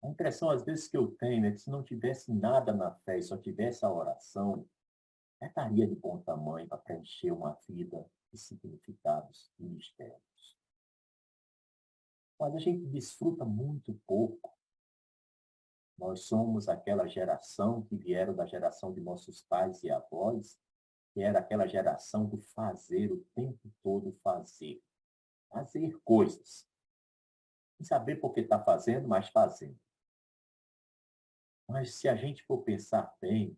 A impressão, às vezes, que eu tenho é que se não tivesse nada na fé e só tivesse a oração, já estaria de bom tamanho para preencher uma vida de significados e mistérios. Mas a gente desfruta muito pouco. Nós somos aquela geração que vieram da geração de nossos pais e avós, que era aquela geração do fazer, o tempo todo fazer. Fazer coisas. Sem saber por que está fazendo, mas fazendo. Mas se a gente for pensar bem,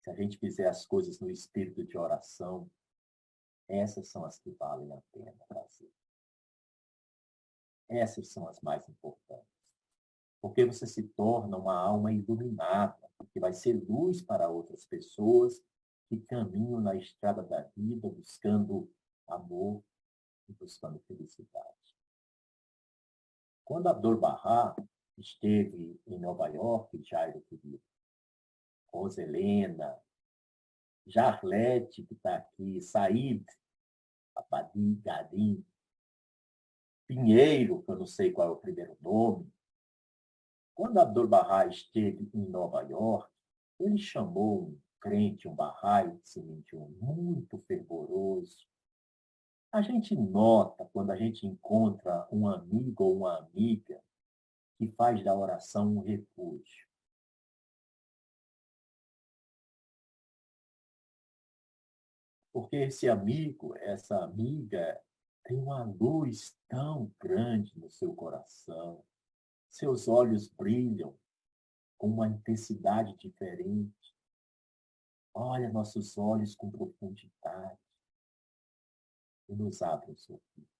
se a gente fizer as coisas no espírito de oração, essas são as que valem a pena fazer. Essas são as mais importantes. Porque você se torna uma alma iluminada, que vai ser luz para outras pessoas que caminham na estrada da vida buscando amor e buscando felicidade. Quando Abdu'l-Bahá esteve em Nova York, Jairo querido, Roselena, Jarlete, que está aqui, Said, Abadi, Gadim, Pinheiro, que eu não sei qual é o primeiro nome. Quando Abdu'l-Bahá esteve em Nova York, ele chamou um crente, um Bahá'í, muito fervoroso. A gente nota, quando a gente encontra um amigo ou uma amiga que faz da oração um refúgio. Porque esse amigo, essa amiga, tem uma luz tão grande no seu coração. Seus olhos brilham com uma intensidade diferente. Olha nossos olhos com profundidade e nos abre o sorriso.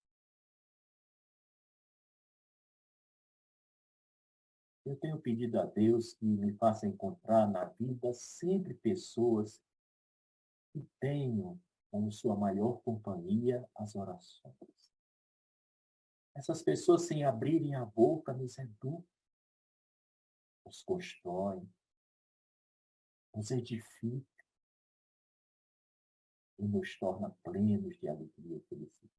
Eu tenho pedido a Deus que me faça encontrar na vida sempre pessoas que tenham como sua maior companhia as orações. Essas pessoas, sem abrirem a boca, nos educam, nos constroem, nos edificam e nos torna plenos de alegria e felicidade.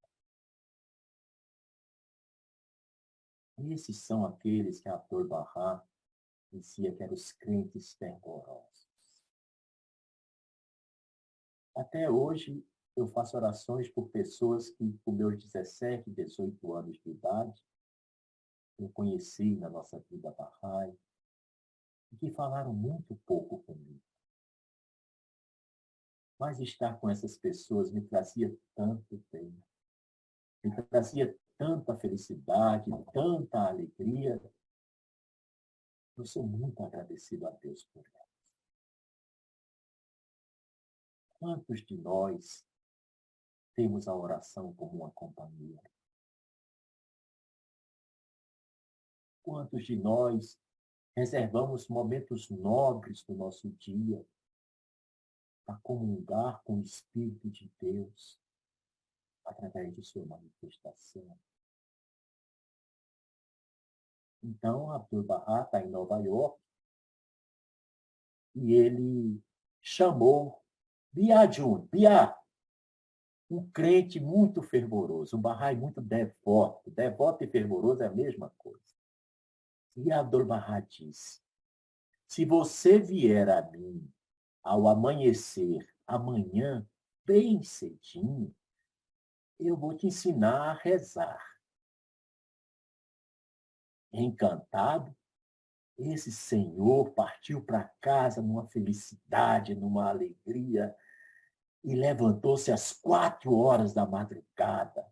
Esses são aqueles que Abdu'l-Bahá dizia que eram os crentes fervorosos. Até hoje, eu faço orações por pessoas que, com meus 17, 18 anos de idade, eu conheci na nossa vida Bahá'í, e que falaram muito pouco comigo. Mas estar com essas pessoas me trazia tanto bem, me trazia tanta felicidade, tanta alegria. Eu sou muito agradecido a Deus por ela. Quantos de nós temos a oração como uma companhia? Quantos de nós reservamos momentos nobres do nosso dia para comungar com o Espírito de Deus através de sua manifestação? Então, Abdu'l-Bahá está em Nova York e ele chamou Biá Jun, Biá, um crente muito fervoroso, um Bahá'í muito devoto. Devoto e fervoroso é a mesma coisa. E Abdu'l-Bahá disse, se você vier a mim ao amanhecer, amanhã, bem cedinho, eu vou te ensinar a rezar. Encantado, esse senhor partiu para casa numa felicidade, numa alegria, e levantou-se às 4 horas da madrugada.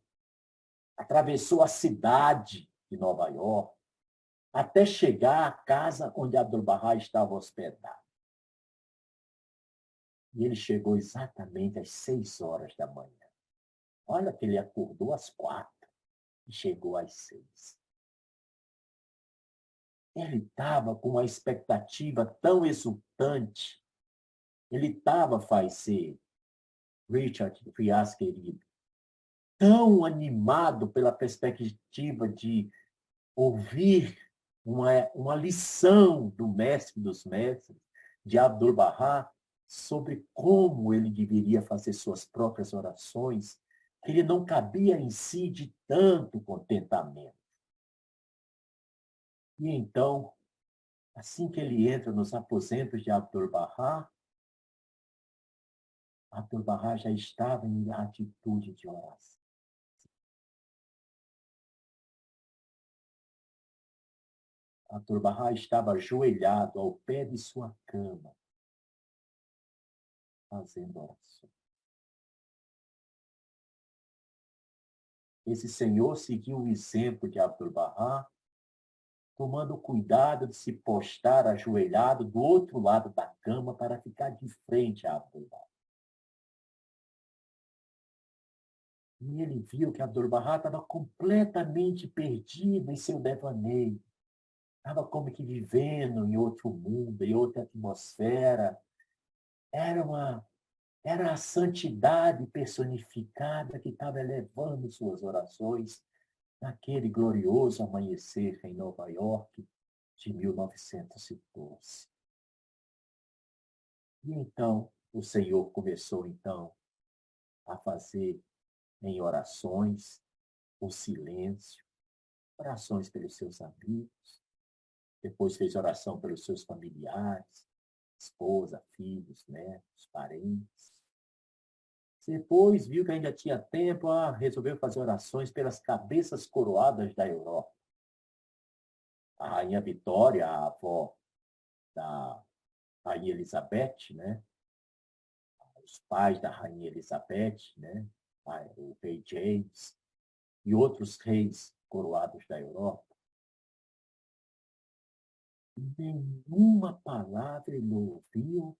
Atravessou a cidade de Nova York, até chegar à casa onde Abdu'l-Bahá estava hospedado. E ele chegou exatamente às 6 horas da manhã. Olha que ele acordou às 4 e chegou às 6. Ele estava com uma expectativa tão exultante. Ele estava, Faice, Richard Frias, querido, tão animado pela perspectiva de ouvir uma lição do mestre dos mestres, de Abdu'l-Bahá, sobre como ele deveria fazer suas próprias orações, que ele não cabia em si de tanto contentamento. E então, assim que ele entra nos aposentos de Abdu'l-Bahá, Abdu'l-Bahá já estava em atitude de oração. Abdu'l-Bahá estava ajoelhado ao pé de sua cama, fazendo oração. Esse senhor seguiu o exemplo de Abdu'l-Bahá, tomando cuidado de se postar ajoelhado do outro lado da cama para ficar de frente a Abdu'l-Bahá. E ele viu que Abdu'l-Bahá estava completamente perdido em seu devaneio. Estava como que vivendo em outro mundo, em outra atmosfera. Era a santidade personificada que estava elevando suas orações naquele glorioso amanhecer em Nova York de 1912. E então, o Senhor começou, então, a fazer em orações, o silêncio, orações pelos seus amigos, depois fez oração pelos seus familiares, esposa, filhos, netos, parentes. Depois viu que ainda tinha tempo, resolveu fazer orações pelas cabeças coroadas da Europa. A Rainha Vitória, a avó da Rainha Elizabeth, né? Os pais da Rainha Elizabeth, né? O rei James e outros reis coroados da Europa. Nenhuma palavra ele ouviu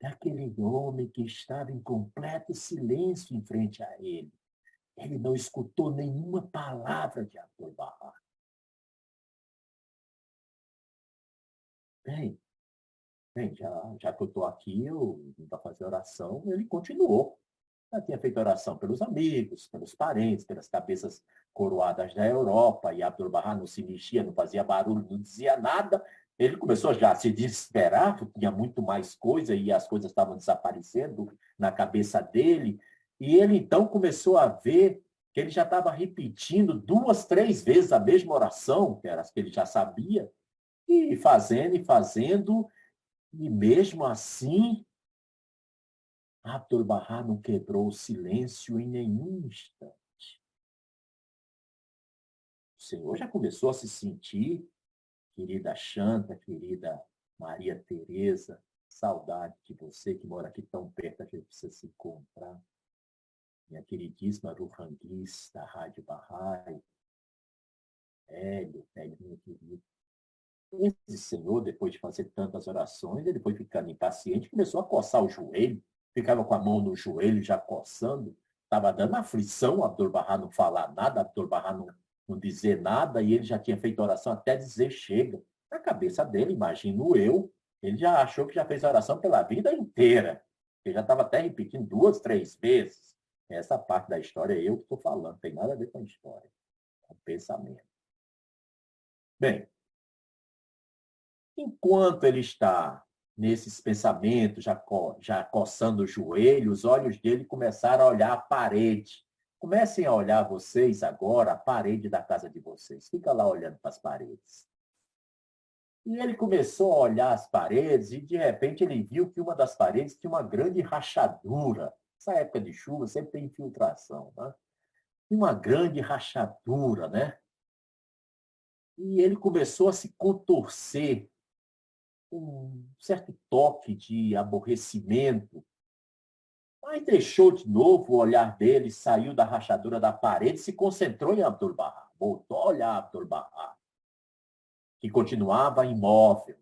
daquele homem que estava em completo silêncio em frente a ele. Ele não escutou nenhuma palavra de Abdu'l-Bahá. Bem, já que eu estou aqui, eu vim para fazer oração, ele continuou. Já tinha feito oração pelos amigos, pelos parentes, pelas cabeças coroadas da Europa, e Abdu'l-Bahá não se mexia, não fazia barulho, não dizia nada. Ele começou já a se desesperar, que tinha muito mais coisa e as coisas estavam desaparecendo na cabeça dele. E ele então começou a ver que ele já estava repetindo 2, 3 vezes a mesma oração, que era as que ele já sabia, e fazendo, e mesmo assim Abdu'l-Bahá não quebrou o silêncio em nenhum instante. O Senhor já começou a se sentir, querida Shanta, querida Maria Tereza, saudade de você que mora aqui tão perto, a gente precisa se encontrar. Minha queridíssima Ruhangis, da Rádio Bahá'í, Hélio, meu querido. Esse senhor, depois de fazer tantas orações, ele foi ficando impaciente, começou a coçar o joelho, ficava com a mão no joelho já coçando, estava dando aflição, Abdu'l-Bahá não falar nada, Abdu'l-Bahá não dizer nada, e ele já tinha feito oração até dizer chega. Na cabeça dele, imagino eu, ele já achou que já fez oração pela vida inteira. Ele já estava até repetindo 2, 3 vezes. Essa parte da história é eu que estou falando, não tem nada a ver com a história, com o pensamento. Bem, enquanto ele está nesses pensamentos, já coçando o joelho, os olhos dele começaram a olhar a parede. Comecem a olhar vocês agora, a parede da casa de vocês. Fica lá olhando para as paredes. E ele começou a olhar as paredes e, de repente, ele viu que uma das paredes tinha uma grande rachadura. Essa época de chuva sempre tem infiltração, né? E uma grande rachadura, né? E ele começou a se contorcer, um certo toque de aborrecimento, mas deixou de novo o olhar dele, saiu da rachadura da parede, se concentrou em Abdu'l-Bahá, voltou a olhar Abdu'l-Bahá, que continuava imóvel.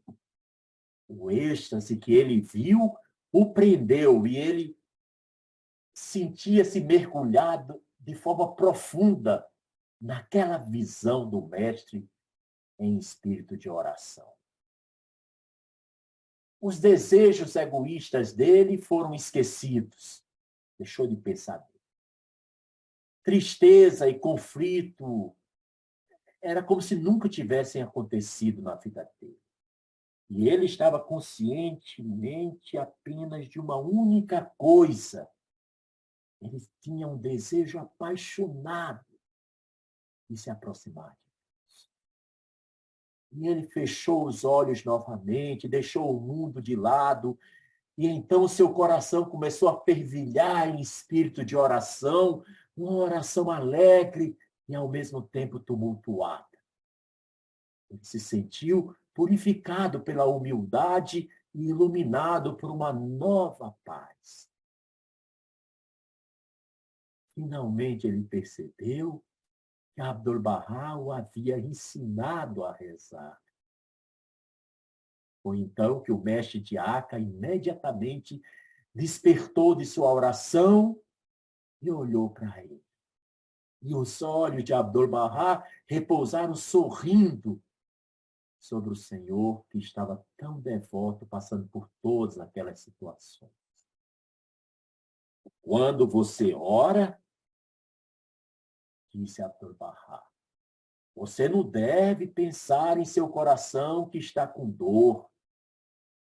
O êxtase que ele viu o prendeu e ele sentia-se mergulhado de forma profunda naquela visão do mestre em espírito de oração. Os desejos egoístas dele foram esquecidos. Deixou de pensar nele. Tristeza e conflito era como se nunca tivessem acontecido na vida dele. E ele estava conscientemente apenas de uma única coisa. Ele tinha um desejo apaixonado de se aproximar de Deus. E ele fechou os olhos novamente, deixou o mundo de lado, e então o seu coração começou a fervilhar em espírito de oração, uma oração alegre e ao mesmo tempo tumultuada. Ele se sentiu purificado pela humildade e iluminado por uma nova paz. Finalmente ele percebeu que Abdu'l-Bahá o havia ensinado a rezar. Foi então que o mestre de Aca imediatamente despertou de sua oração e olhou para ele. E os olhos de Abdu'l-Bahá repousaram sorrindo sobre o Senhor que estava tão devoto, passando por todas aquelas situações. Quando você ora, disse Abdu'l-Bahá, você não deve pensar em seu coração que está com dor,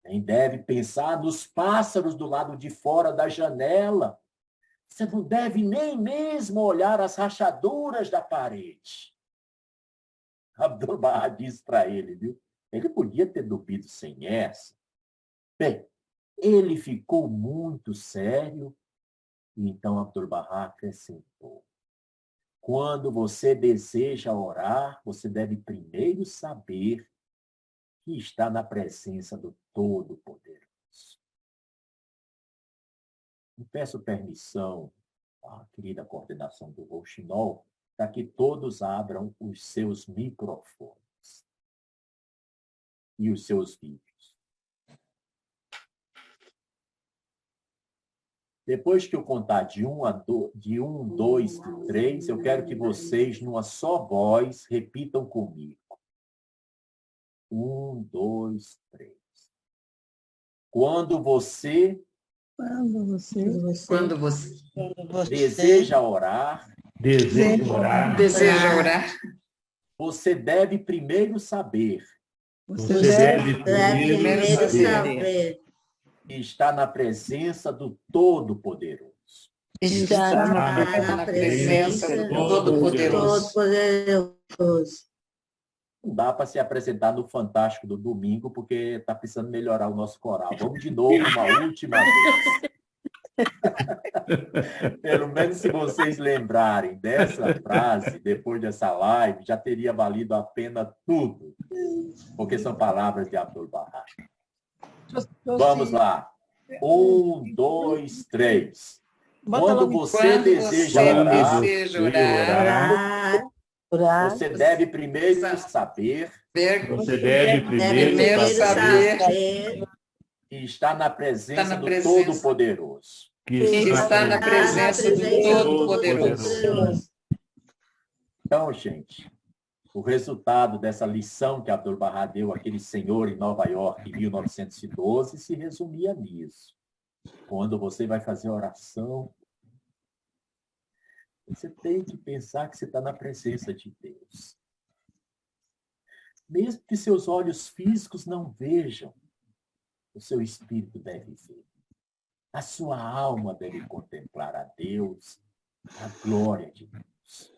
nem deve pensar nos pássaros do lado de fora da janela. Você não deve nem mesmo olhar as rachaduras da parede. Abdu'l-Bahá disse para ele, viu? Ele podia ter dormido sem essa. Bem, ele ficou muito sério e então Abdu'l-Bahá acrescentou. Quando você deseja orar, você deve primeiro saber que está na presença do Todo-Poderoso. Eu peço permissão à querida coordenação do Rouxinol para que todos abram os seus microfones e os seus vídeos. Depois que eu contar de 1, 2, 3, eu quero que vocês, numa só voz, repitam comigo. 1, 2, 3. Quando você deseja orar, você deve primeiro saber que está na presença do Todo-Poderoso. Está na presença do Todo-Poderoso. Não dá para se apresentar no Fantástico do domingo, porque está precisando melhorar o nosso coral. Vamos de novo, uma última vez. Pelo menos se vocês lembrarem dessa frase, depois dessa live, já teria valido a pena tudo, porque são palavras de Abdu'l-Bahá. Vamos lá. 1, 2, 3. Quando você deseja orar, você deve primeiro saber que está na presença do Todo-Poderoso. Então, gente, o resultado dessa lição que Abdu'l-Bahá deu àquele senhor em Nova York em 1912 se resumia nisso. Quando você vai fazer oração, você tem que pensar que você está na presença de Deus. Mesmo que seus olhos físicos não vejam, o seu espírito deve ver. A sua alma deve contemplar a Deus, a glória de Deus.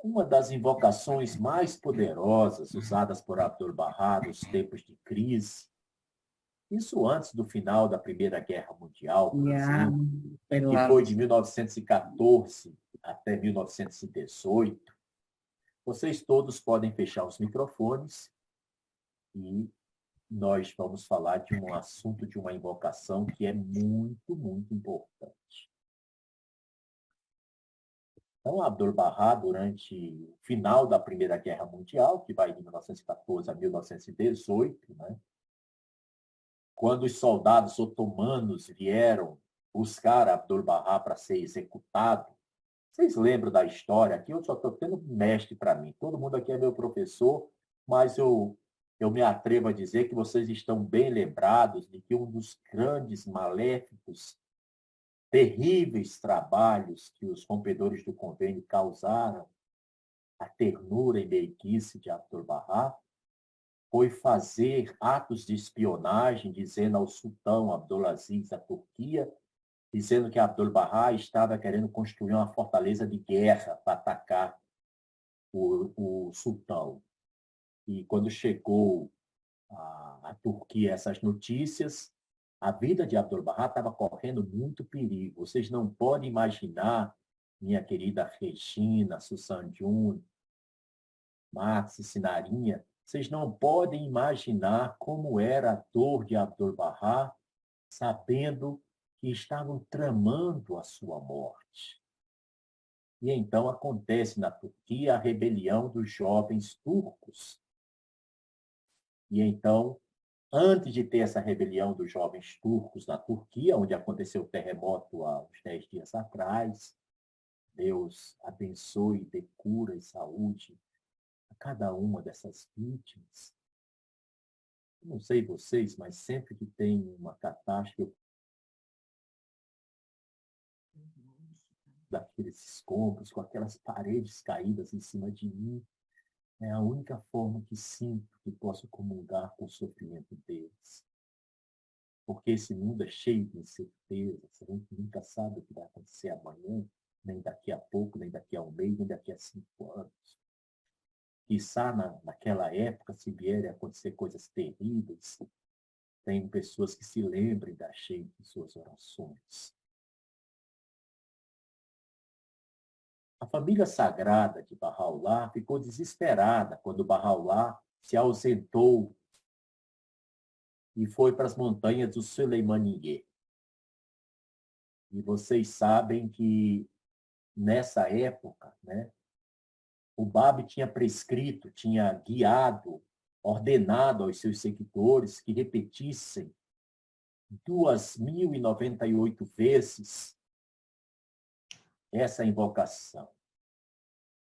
Uma das invocações mais poderosas usadas por Abdu'l-Bahá nos tempos de crise, isso antes do final da Primeira Guerra Mundial, por exemplo, que foi de 1914 até 1918, vocês todos podem fechar os microfones e nós vamos falar de um assunto, de uma invocação que é muito, muito importante. Então, Abdu'l-Bahá, durante o final da Primeira Guerra Mundial, que vai de 1914 a 1918, né? Quando os soldados otomanos vieram buscar Abdu'l-Bahá para ser executado, vocês lembram da história? Aqui eu só estou tendo mestre para mim. Todo mundo aqui é meu professor, mas eu me atrevo a dizer que vocês estão bem lembrados de que um dos grandes maléficos, terríveis trabalhos que os rompedores do convênio causaram a ternura e meiguice de Abdu'l-Bahá, foi fazer atos de espionagem, dizendo ao sultão Abdulaziz da Turquia, dizendo que Abdu'l-Bahá estava querendo construir uma fortaleza de guerra para atacar o sultão. E quando chegou à Turquia essas notícias, a vida de Abdu'l-Bahá estava correndo muito perigo. Vocês não podem imaginar, minha querida Regina, Susan Jun, Max e Sinarinha, vocês não podem imaginar como era a dor de Abdu'l-Bahá, sabendo que estavam tramando a sua morte. E então acontece na Turquia a rebelião dos jovens turcos. E então, antes de ter essa rebelião dos jovens turcos na Turquia, onde aconteceu o terremoto há uns 10 dias atrás, Deus abençoe e dê cura e saúde a cada uma dessas vítimas. Não sei vocês, mas sempre que tem uma catástrofe daqueles escombros, com aquelas paredes caídas em cima de mim, é a única forma que sinto que posso comungar com o sofrimento deles. Porque esse mundo é cheio de incertezas, a gente nunca sabe o que vai acontecer amanhã, nem daqui a pouco, nem daqui a um mês, nem daqui a 5 anos. Quizá naquela época, se vierem a acontecer coisas terríveis, tem pessoas que se lembrem da gente em suas orações. A família sagrada de Bahá'u'lláh ficou desesperada quando Bahá'u'lláh se ausentou e foi para as montanhas do Suleymaniye. E vocês sabem que, nessa época, né, o Bab tinha prescrito, tinha guiado, ordenado aos seus seguidores que repetissem 2.098 vezes essa invocação.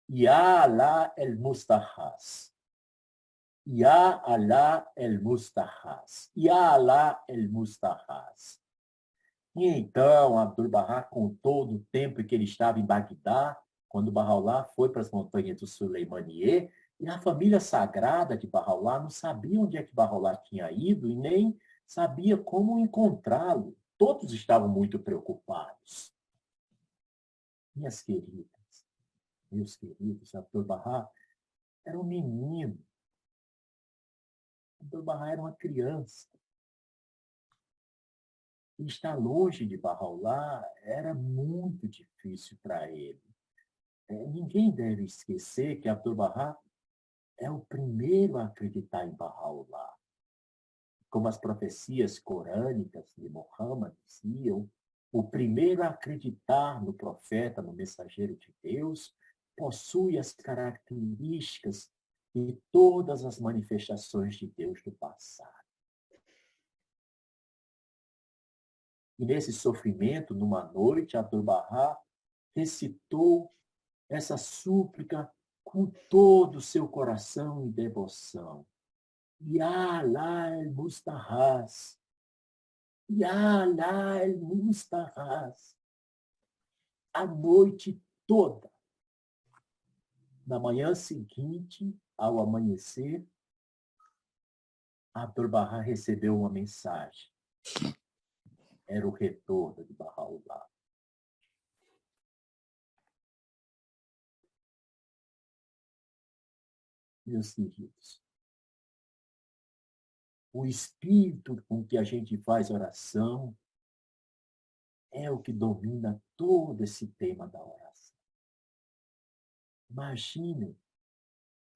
Ya Allah el-Mustahaz. Ya Allah el-Mustahaz. Ya Allah el-Mustahaz. E então, Abdu'l-Bahá contou do tempo em que ele estava em Bagdá, quando Bahá'u'lláh foi para as montanhas do Suleymaniye, e a família sagrada de Bahá'u'lláh não sabia onde é que Bahá'u'lláh tinha ido e nem sabia como encontrá-lo. Todos estavam muito preocupados. Minhas queridas, meus queridos, Abdu'l-Bahá era um menino. Abdu'l-Bahá era uma criança. E estar longe de Bahá'u'lláh era muito difícil para ele. Ninguém deve esquecer que Abdu'l-Bahá é o primeiro a acreditar em Bahá'u'lláh. Como as profecias corânicas de Muhammad diziam, o primeiro a acreditar no profeta, no mensageiro de Deus, possui as características de todas as manifestações de Deus do passado. E nesse sofrimento, numa noite, Abdu'l-Bahá recitou essa súplica com todo o seu coração e devoção. Ya Allah el-Mustahaz. Ya Allah el-Mustahaz. A noite toda. Na manhã seguinte, ao amanhecer, Abdu'l-Bahá recebeu uma mensagem. Era o retorno de Bahá'u'lláh. Meus queridos, o espírito com que a gente faz oração é o que domina todo esse tema da oração. Imaginem,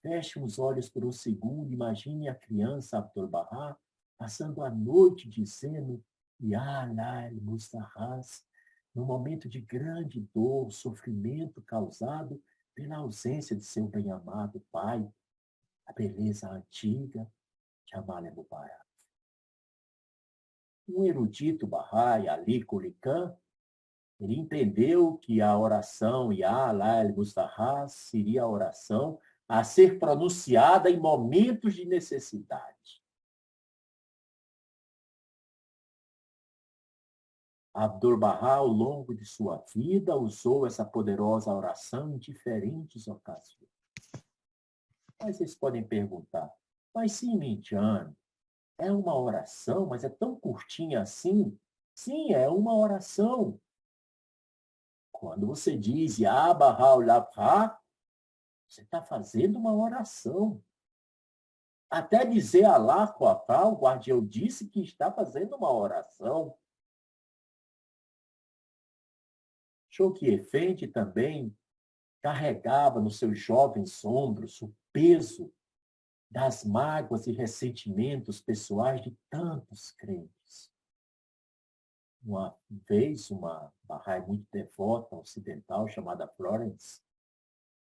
feche os olhos por um segundo, imagine a criança Abdu'l-Bahá passando a noite dizendo Ya Allah el-Mustahaz, num momento de grande dor, sofrimento causado pela ausência de seu bem-amado pai, a beleza antiga, Jamal al-Mubarak. Um erudito Bahá'í, Ali Quli Khan, ele entendeu que a oração Ya Allah el-Mustahaz seria a oração a ser pronunciada em momentos de necessidade. Abdu'l-Bahá, ao longo de sua vida, usou essa poderosa oração em diferentes ocasiões. Mas vocês podem perguntar, mas sim, Mintiane, é uma oração, mas é tão curtinha assim? Sim, é uma oração. Quando você diz Yabarraulabha, você está fazendo uma oração. Até dizer Alá Quafá, o guardião disse que está fazendo uma oração. Choque Efendi também carregava nos seus jovens ombros o peso das mágoas e ressentimentos pessoais de tantos crentes. Uma vez, uma Bahá'í muito devota ocidental chamada Florence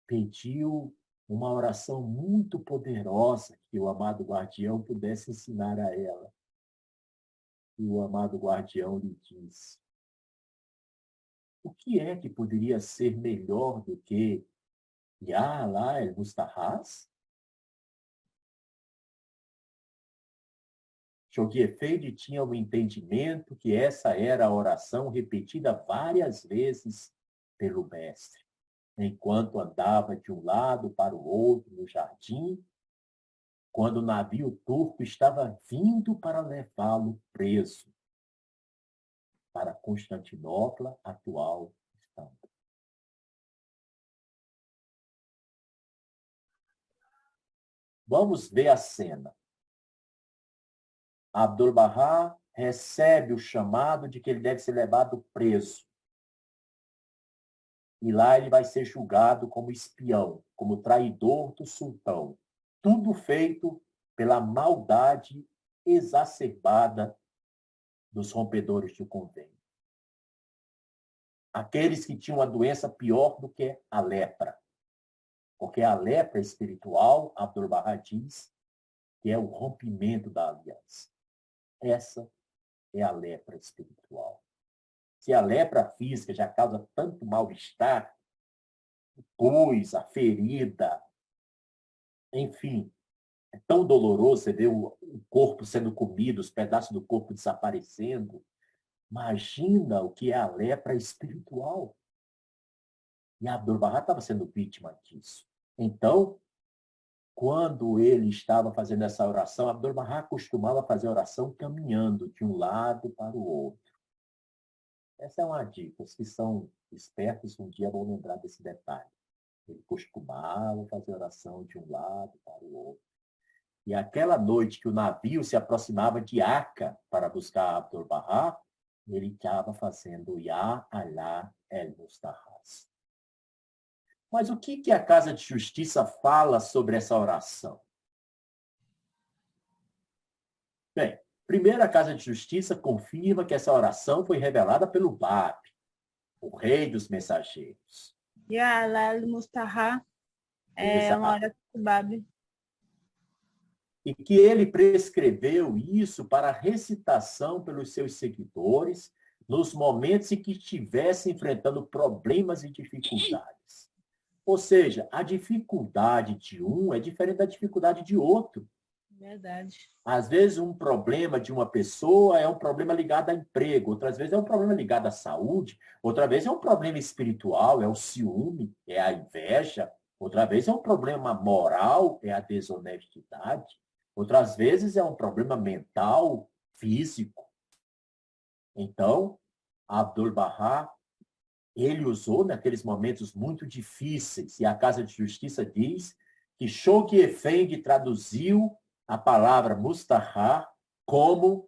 pediu uma oração muito poderosa que o amado guardião pudesse ensinar a ela. E o amado guardião lhe disse: o que é que poderia ser melhor do que Ya Allah el-Mustahaz? Choque Efendi tinha o entendimento que essa era a oração repetida várias vezes pelo mestre, enquanto andava de um lado para o outro no jardim, quando o navio turco estava vindo para levá-lo preso para Constantinopla, atual Istambul. Vamos ver a cena. Abdu'l-Bahá recebe o chamado de que ele deve ser levado preso. E lá ele vai ser julgado como espião, como traidor do sultão. Tudo feito pela maldade exacerbada dos rompedores do convênio. Aqueles que tinham a doença pior do que a lepra. Porque a lepra espiritual, Abdu'l-Bahá diz, que é o rompimento da aliança. Essa é a lepra espiritual. Se a lepra física já causa tanto mal-estar, pois a ferida, enfim, é tão doloroso você ver o corpo sendo comido, os pedaços do corpo desaparecendo. Imagina o que é a lepra espiritual. E Abdu'l-Bahá estava sendo vítima disso. Então, quando ele estava fazendo essa oração, Abdu'l-Bahá costumava fazer oração caminhando de um lado para o outro. Essa é uma dica. Os que são espertos um dia vão lembrar desse detalhe. Ele costumava fazer oração de um lado para o outro. E aquela noite que o navio se aproximava de Aca para buscar Abdu'l-Bahá, ele estava fazendo Ya Allah el-Mustahaz. Mas o que a Casa de Justiça fala sobre essa oração? Bem, primeiro a Casa de Justiça confirma que essa oração foi revelada pelo Bab, o rei dos mensageiros. Ya Allah el-Mustahaz é uma oração do Bab. E que ele prescreveu isso para recitação pelos seus seguidores nos momentos em que estivessem enfrentando problemas e dificuldades. Ou seja, a dificuldade de um é diferente da dificuldade de outro. Verdade. Às vezes, um problema de uma pessoa é um problema ligado a emprego, outras vezes é um problema ligado à saúde, outra vez é um problema espiritual, é o ciúme, é a inveja, outra vez é um problema moral, é a desonestidade, outras vezes é um problema mental, físico. Então, Abdu'l-Bahá, ele usou naqueles momentos muito difíceis, e a Casa de Justiça diz que Choque Efendi traduziu a palavra Mustahá como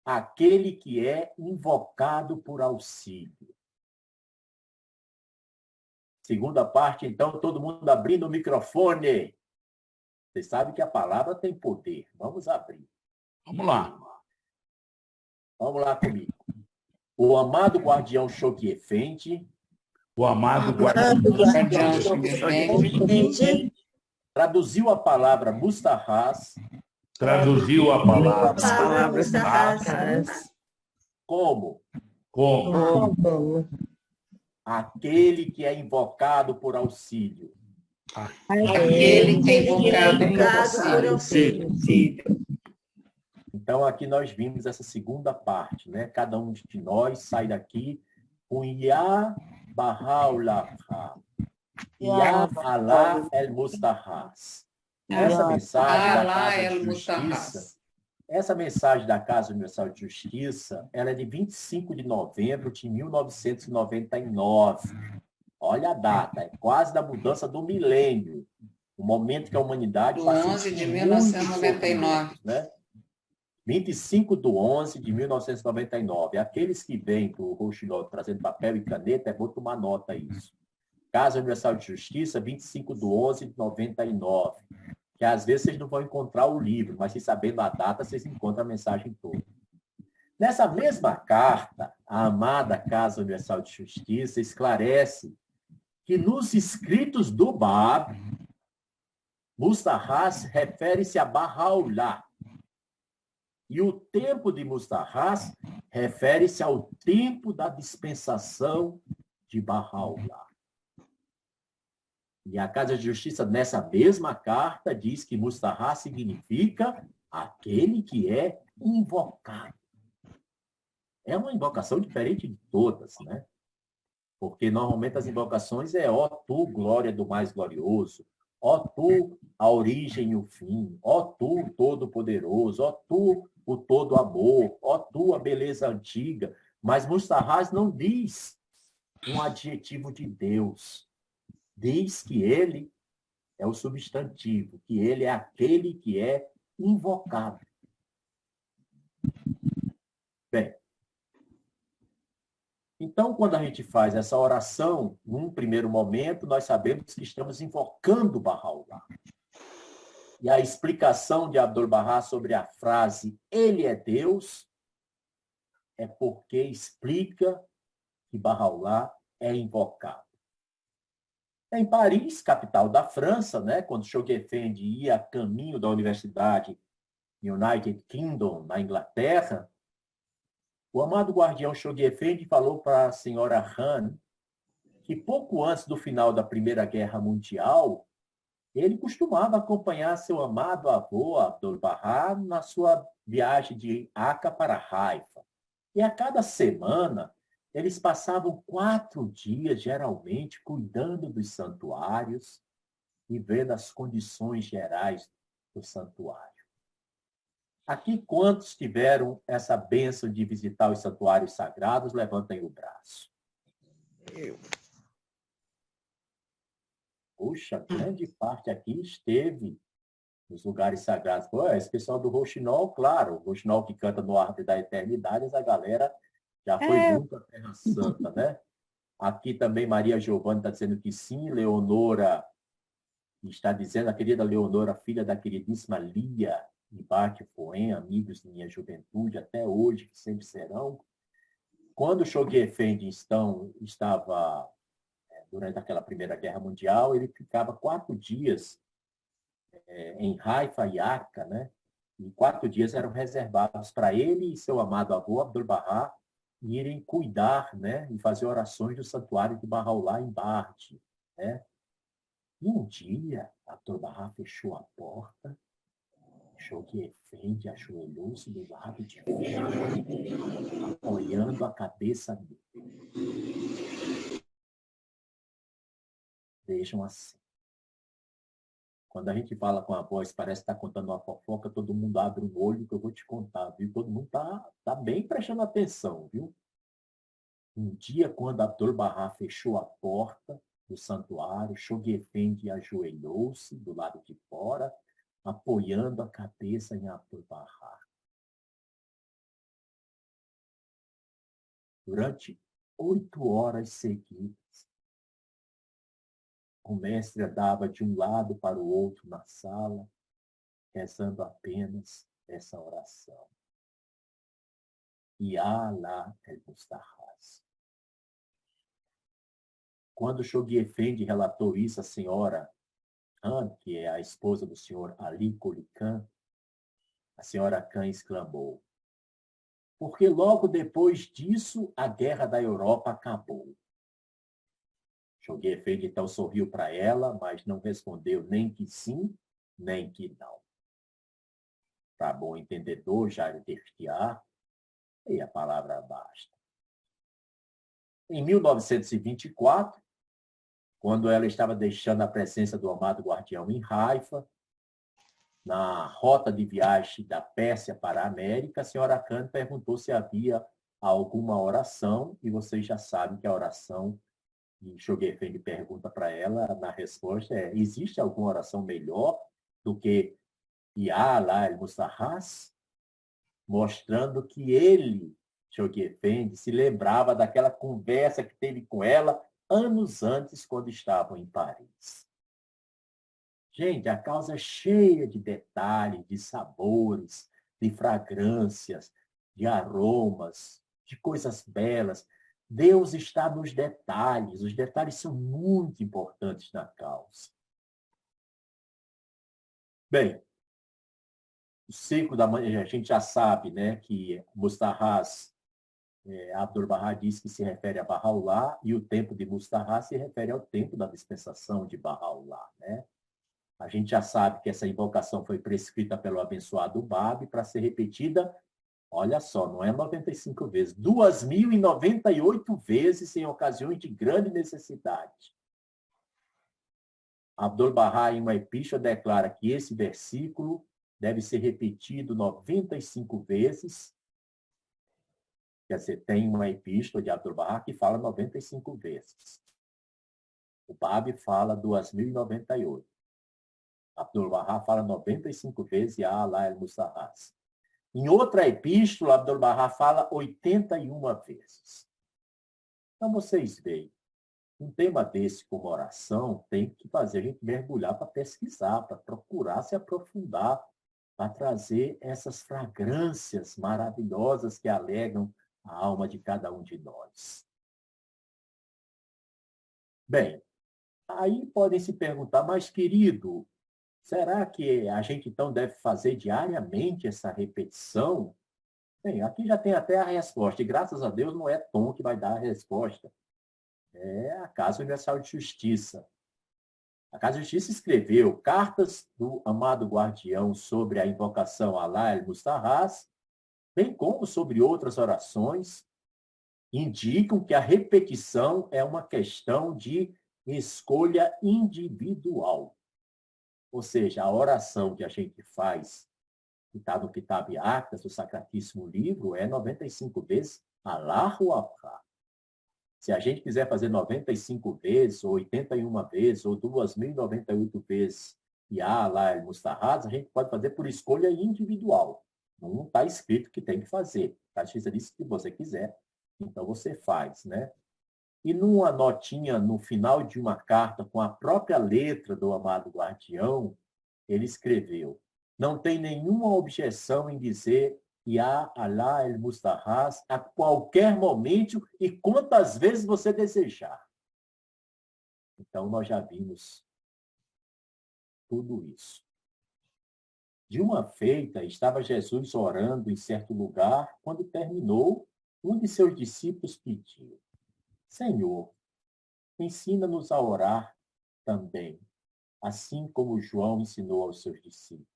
aquele que é invocado por auxílio. Segunda parte, então, todo mundo abrindo o microfone. Vocês sabem que a palavra tem poder. Vamos abrir. Vamos lá. Vamos lá comigo. O amado guardião Choque Efendi. O amado guardião Choque Efendi traduziu a palavra Mustahaz. Traduziu a palavra Mustahaz como aquele que é invocado por auxílio. Aquele que é invocado por auxílio. Então, aqui nós vimos essa segunda parte, né? Cada um de nós sai daqui com Ya Baha'u'llah, Ya Allah el-Mustahaz. Essa mensagem da Alá Casa de el Justiça, Mutahas. essa mensagem da Casa Universal de Justiça, ela é de 25 de novembro de 1999. Olha a data, é quase da mudança do milênio, o momento que a humanidade Do passou 11 de por muitos 1999. sofrimentos, né? 25 de 11 de 1999. Aqueles que vêm do Rouxinol trazendo papel e caneta, é bom tomar nota isso. Casa Universal de Justiça, 25 de 11 de 99. Que às vezes vocês não vão encontrar o livro, mas se sabendo a data, vocês encontram a mensagem toda. Nessa mesma carta, a amada Casa Universal de Justiça esclarece que nos escritos do Bab, Mustahás refere-se a Bahá'u'lláh. E o tempo de Mustahás refere-se ao tempo da dispensação de Bahá'u'lláh. E a Casa de Justiça, nessa mesma carta, diz que Mustahás significa aquele que é invocado. É uma invocação diferente de todas, né? Porque normalmente as invocações é ó tu, glória do mais glorioso, ó tu, a origem e o fim, ó tu, todo-poderoso, ó tu, o todo amor, ó tu, a beleza antiga. Mas Mustahás não diz um adjetivo de Deus. Diz que ele é o substantivo, que ele é aquele que é invocado. Bem, então, quando a gente faz essa oração, num primeiro momento, nós sabemos que estamos invocando Bahá'u'lláh. E a explicação de Abdu'l-Bahá sobre a frase "Ele é Deus" é porque explica que Bahá'u'lláh é invocado. Em Paris, capital da França, né, quando Choguet Effendi ia a caminho da Universidade United Kingdom, na Inglaterra, o amado guardião Choguet Effendi falou para a senhora Han que pouco antes do final da Primeira Guerra Mundial, ele costumava acompanhar seu amado avô, Abdu'l-Bahá, na sua viagem de Aca para Haifa. E a cada semana, eles passavam 4 dias, geralmente, cuidando dos santuários e vendo as condições gerais do santuário. Aqui, quantos tiveram essa bênção de visitar os santuários sagrados, levantem o braço. Eu. Puxa, grande parte aqui esteve nos lugares sagrados. Pô, esse pessoal do Rouxinol, claro, o Rouxinol que canta no Árvore da Eternidade, essa galera já foi muito à Terra Santa, né? Aqui também Maria Giovanna está dizendo que sim, Leonora está dizendo, a querida Leonora, filha da queridíssima Lia, e Bate Poen, amigos de minha juventude, até hoje, que sempre serão. Quando o Choguet Effendi estava durante aquela Primeira Guerra Mundial, ele ficava 4 dias em Haifa e Aca, né? E 4 dias eram reservados para ele e seu amado avô, Abdu'l-Bahá, irem cuidar, né? E fazer orações do santuário de Bahá'u'lláh em Barte, né? E um dia, Abdu'l-Bahá fechou a porta, Choguet Effendi ajoelhou-se do lado de fora, apoiando a cabeça dele. Vejam assim. Quando a gente fala com a voz, parece que está contando uma fofoca, todo mundo abre o olho que eu vou te contar, viu? Todo mundo tá bem prestando atenção, viu? Um dia, quando Abdu'l-Bahá fechou a porta do santuário, Choguet Effendi ajoelhou-se do lado de fora, apoiando a cabeça em Abdu'l-Bahá. Durante 8 horas seguidas, o mestre andava de um lado para o outro na sala, rezando apenas essa oração. Ya Allah el-Mustahás. Quando Choguet Effendi relatou isso à senhora Khan, que é a esposa do senhor Ali Quli Khan, a senhora Khan exclamou: porque logo depois disso a guerra da Europa acabou. Choguet Effendi então sorriu para ela, mas não respondeu nem que sim, nem que não. Para bom entendedor, Jair Dertiá, e a palavra basta. Em 1924, quando ela estava deixando a presença do amado guardião em Haifa, na rota de viagem da Pérsia para a América, a senhora Khan perguntou se havia alguma oração, e vocês já sabem que a oração, e Shoghi pergunta para ela, na resposta é: existe alguma oração melhor do que Ya Allah el-Mustahaz? Mostrando que ele, Shoghi Effendi, se lembrava daquela conversa que teve com ela anos antes, quando estavam em Paris. Gente, a causa é cheia de detalhes, de sabores, de fragrâncias, de aromas, de coisas belas. Deus está nos detalhes. Os detalhes são muito importantes na causa. Bem, o ciclo da manhã, a gente já sabe, né, que Mustahaz, Abdu'l-Bahá diz que se refere a Bahá'u'lláh, e o tempo de Mustahaz se refere ao tempo da dispensação de Bahá'u'lláh, né? A gente já sabe que essa invocação foi prescrita pelo abençoado Báb para ser repetida, olha só, não é 95 vezes, 2.098 vezes em ocasiões de grande necessidade. Abdu'l-Bahá, em uma epístola, declara que esse versículo deve ser repetido 95 vezes. Quer dizer, tem uma epístola de Abdu'l-Bahá que fala 95 vezes. O Báb fala 2.098. Abdu'l-Bahá fala 95 vezes Ya Allah el-Mustahaz. Em outra epístola, Abdu'l-Bahá fala 81 vezes. Então, vocês veem, um tema desse como oração tem que fazer a gente mergulhar para pesquisar, para procurar se aprofundar, para trazer essas fragrâncias maravilhosas que alegram a alma de cada um de nós. Bem, aí podem se perguntar, mas querido, será que a gente, então, deve fazer diariamente essa repetição? Bem, aqui já tem até a resposta, e graças a Deus não é Tom que vai dar a resposta. É a Casa Universal de Justiça. A Casa de Justiça escreveu cartas do amado guardião sobre a invocação a Allah el-Mustahaz, bem como sobre outras orações, indicam que a repetição é uma questão de escolha individual. Ou seja, a oração que a gente faz, que está no Kitab Actas, do Sacratíssimo Livro, é 95 vezes Allahu Akbar. Se a gente quiser fazer 95 vezes, ou 81 vezes, ou 2.098 vezes Ya Allah el-Mustahaz, a gente pode fazer por escolha individual. Não está escrito que tem que fazer. A justiça diz que você quiser, então você faz, né? E numa notinha no final de uma carta com a própria letra do amado guardião, ele escreveu: não tem nenhuma objeção em dizer Ya Allah el-Mustahaz a qualquer momento e quantas vezes você desejar. Então, nós já vimos tudo isso. De uma feita, estava Jesus orando em certo lugar, quando terminou, um de seus discípulos pediu: Senhor, ensina-nos a orar também, assim como João ensinou aos seus discípulos.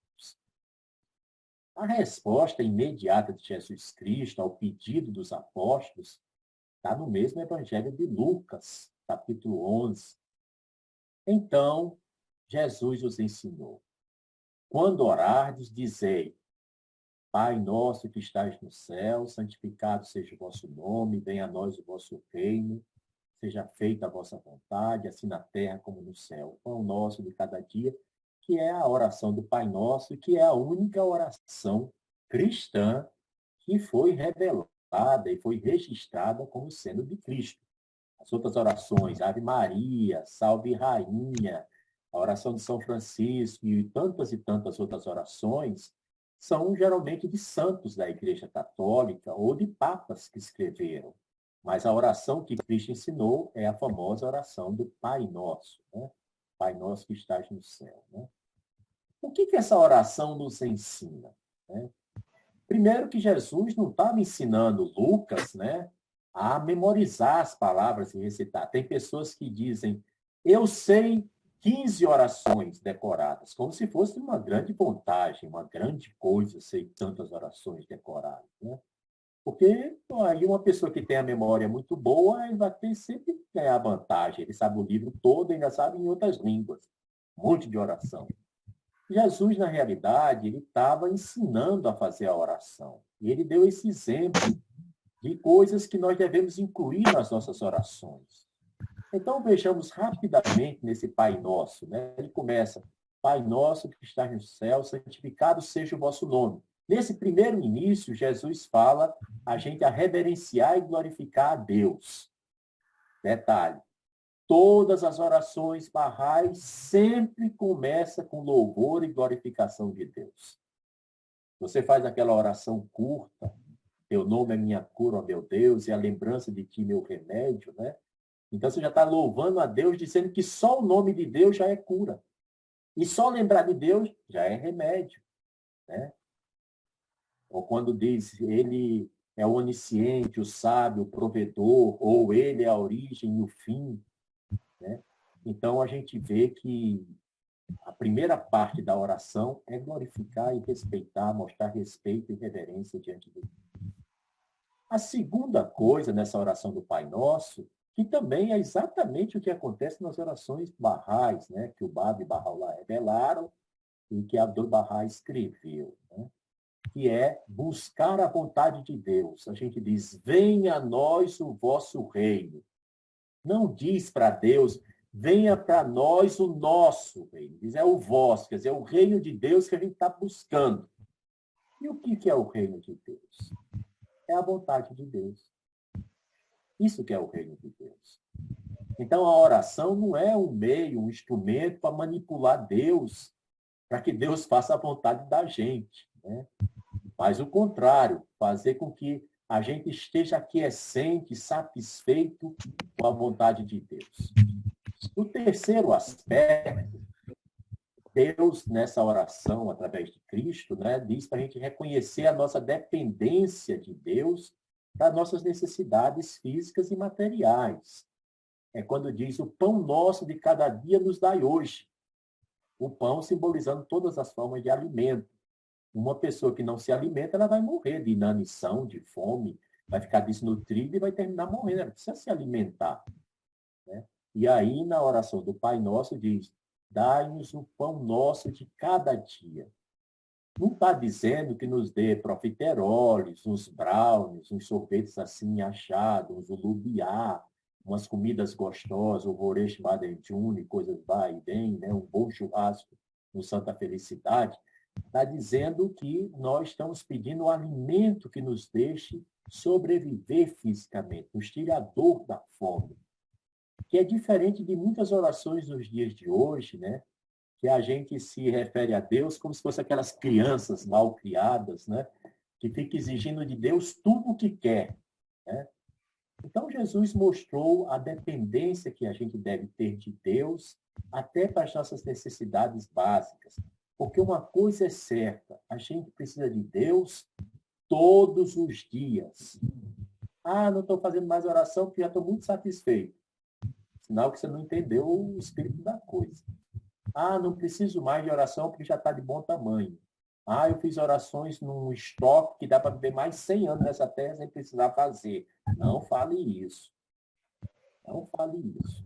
A resposta imediata de Jesus Cristo ao pedido dos apóstolos está no mesmo Evangelho de Lucas, capítulo 11. Então, Jesus os ensinou: quando orardes, dizei: Pai nosso que estás no céu, santificado seja o vosso nome, venha a nós o vosso reino, seja feita a vossa vontade, assim na terra como no céu. O pão nosso de cada dia, que é a oração do Pai Nosso, que é a única oração cristã que foi revelada e foi registrada como sendo de Cristo. As outras orações, Ave Maria, Salve Rainha, a oração de São Francisco e tantas outras orações, são geralmente de santos da Igreja Católica ou de papas que escreveram. Mas a oração que Cristo ensinou é a famosa oração do Pai Nosso, né? Pai Nosso que estás no céu, né? O que essa oração nos ensina, né? Primeiro que Jesus não estava ensinando Lucas, né, a memorizar as palavras e recitar. Tem pessoas que dizem: eu sei 15 orações decoradas, como se fosse uma grande vantagem, uma grande coisa ser tantas orações decoradas, né? Porque aí uma pessoa que tem a memória muito boa, ele vai ter sempre a vantagem. Ele sabe o livro todo e ainda sabe em outras línguas. Um monte de oração. Jesus, na realidade, ele estava ensinando a fazer a oração. E ele deu esse exemplo de coisas que nós devemos incluir nas nossas orações. Então, vejamos rapidamente nesse Pai Nosso, né? Ele começa, Pai Nosso que estás no céu, santificado seja o vosso nome. Nesse primeiro início, Jesus fala a gente a reverenciar e glorificar a Deus. Detalhe, todas as orações barrais sempre começam com louvor e glorificação de Deus. Você faz aquela oração curta, teu nome é minha cura, ó meu Deus, e a lembrança de ti, meu remédio, né? Então você já está louvando a Deus, dizendo que só o nome de Deus já é cura. E só lembrar de Deus já é remédio, né? Ou quando diz, ele é o onisciente, o sábio, o provedor, ou ele é a origem e o fim, né? Então a gente vê que a primeira parte da oração é glorificar e respeitar, mostrar respeito e reverência diante de Deus. A segunda coisa nessa oração do Pai Nosso, que também é exatamente o que acontece nas orações barrais, né? Que o Bab e Bahá'u'lláh revelaram e que Abdu'l-Bahá escreveu, né? Que é buscar a vontade de Deus. A gente diz, venha a nós o vosso reino. Não diz para Deus, venha para nós o nosso reino. Diz, é o vosso, quer dizer, é o reino de Deus que a gente está buscando. E o que é o reino de Deus? É a vontade de Deus. Isso que é o reino de Deus. Então, a oração não é um meio, um instrumento para manipular Deus, para que Deus faça a vontade da gente, né? Mas o contrário, fazer com que a gente esteja aquiescente, satisfeito com a vontade de Deus. O terceiro aspecto, Deus, nessa oração, através de Cristo, né, diz para a gente reconhecer a nossa dependência de Deus para nossas necessidades físicas e materiais. É quando diz, o pão nosso de cada dia nos dai hoje. O pão simbolizando todas as formas de alimento. Uma pessoa que não se alimenta, ela vai morrer de inanição, de fome, vai ficar desnutrida e vai terminar morrendo. Ela precisa se alimentar, né? E aí, na oração do Pai Nosso, diz, dai-nos o pão nosso de cada dia. Não está dizendo que nos dê profiteroles, uns brownies, uns sorvetes assim achados, uns lubiá, umas comidas gostosas, o Voresh Badenjuni, coisas vai e bem, né? Um bom churrasco no Santa Felicidade. Está dizendo que nós estamos pedindo um alimento que nos deixe sobreviver fisicamente, nos tire a dor da fome. Que é diferente de muitas orações nos dias de hoje, né? Que a gente se refere a Deus como se fossem aquelas crianças mal criadas, né? Que fica exigindo de Deus tudo o que quer, né? Então, Jesus mostrou a dependência que a gente deve ter de Deus até para as nossas necessidades básicas. Porque uma coisa é certa, a gente precisa de Deus todos os dias. Ah, não estou fazendo mais oração porque já estou muito satisfeito. Sinal que você não entendeu o espírito da coisa. Ah, não preciso mais de oração porque já está de bom tamanho. Ah, eu fiz orações num estoque que dá para viver mais 100 anos nessa terra sem precisar fazer. Não fale isso. Não fale isso.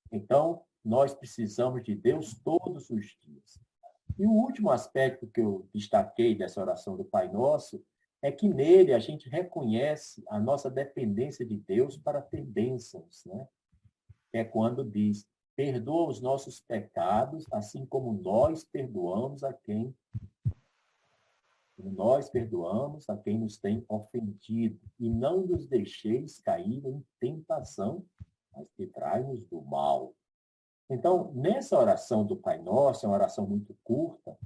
Então, nós precisamos de Deus todos os dias. E o último aspecto que eu destaquei dessa oração do Pai Nosso é que nele a gente reconhece a nossa dependência de Deus para ter bênçãos, né? É quando diz, perdoa os nossos pecados, assim como nós perdoamos a quem nos tem ofendido. E não nos deixeis cair em tentação, mas livrai-nos do mal. Então, nessa oração do Pai Nosso, é uma oração muito curta,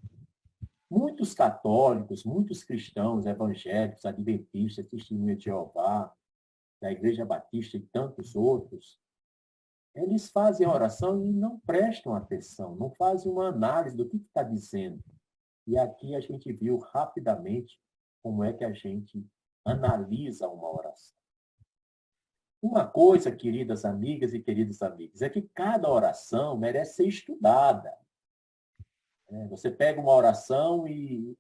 muitos católicos, muitos cristãos, evangélicos, adventistas, testemunhas de Jeová, da Igreja Batista e tantos outros, eles fazem a oração e não prestam atenção, não fazem uma análise do que está dizendo. E aqui a gente viu rapidamente como é que a gente analisa uma oração. Uma coisa, queridas amigas e queridos amigos, é que cada oração merece ser estudada. Você pega uma oração e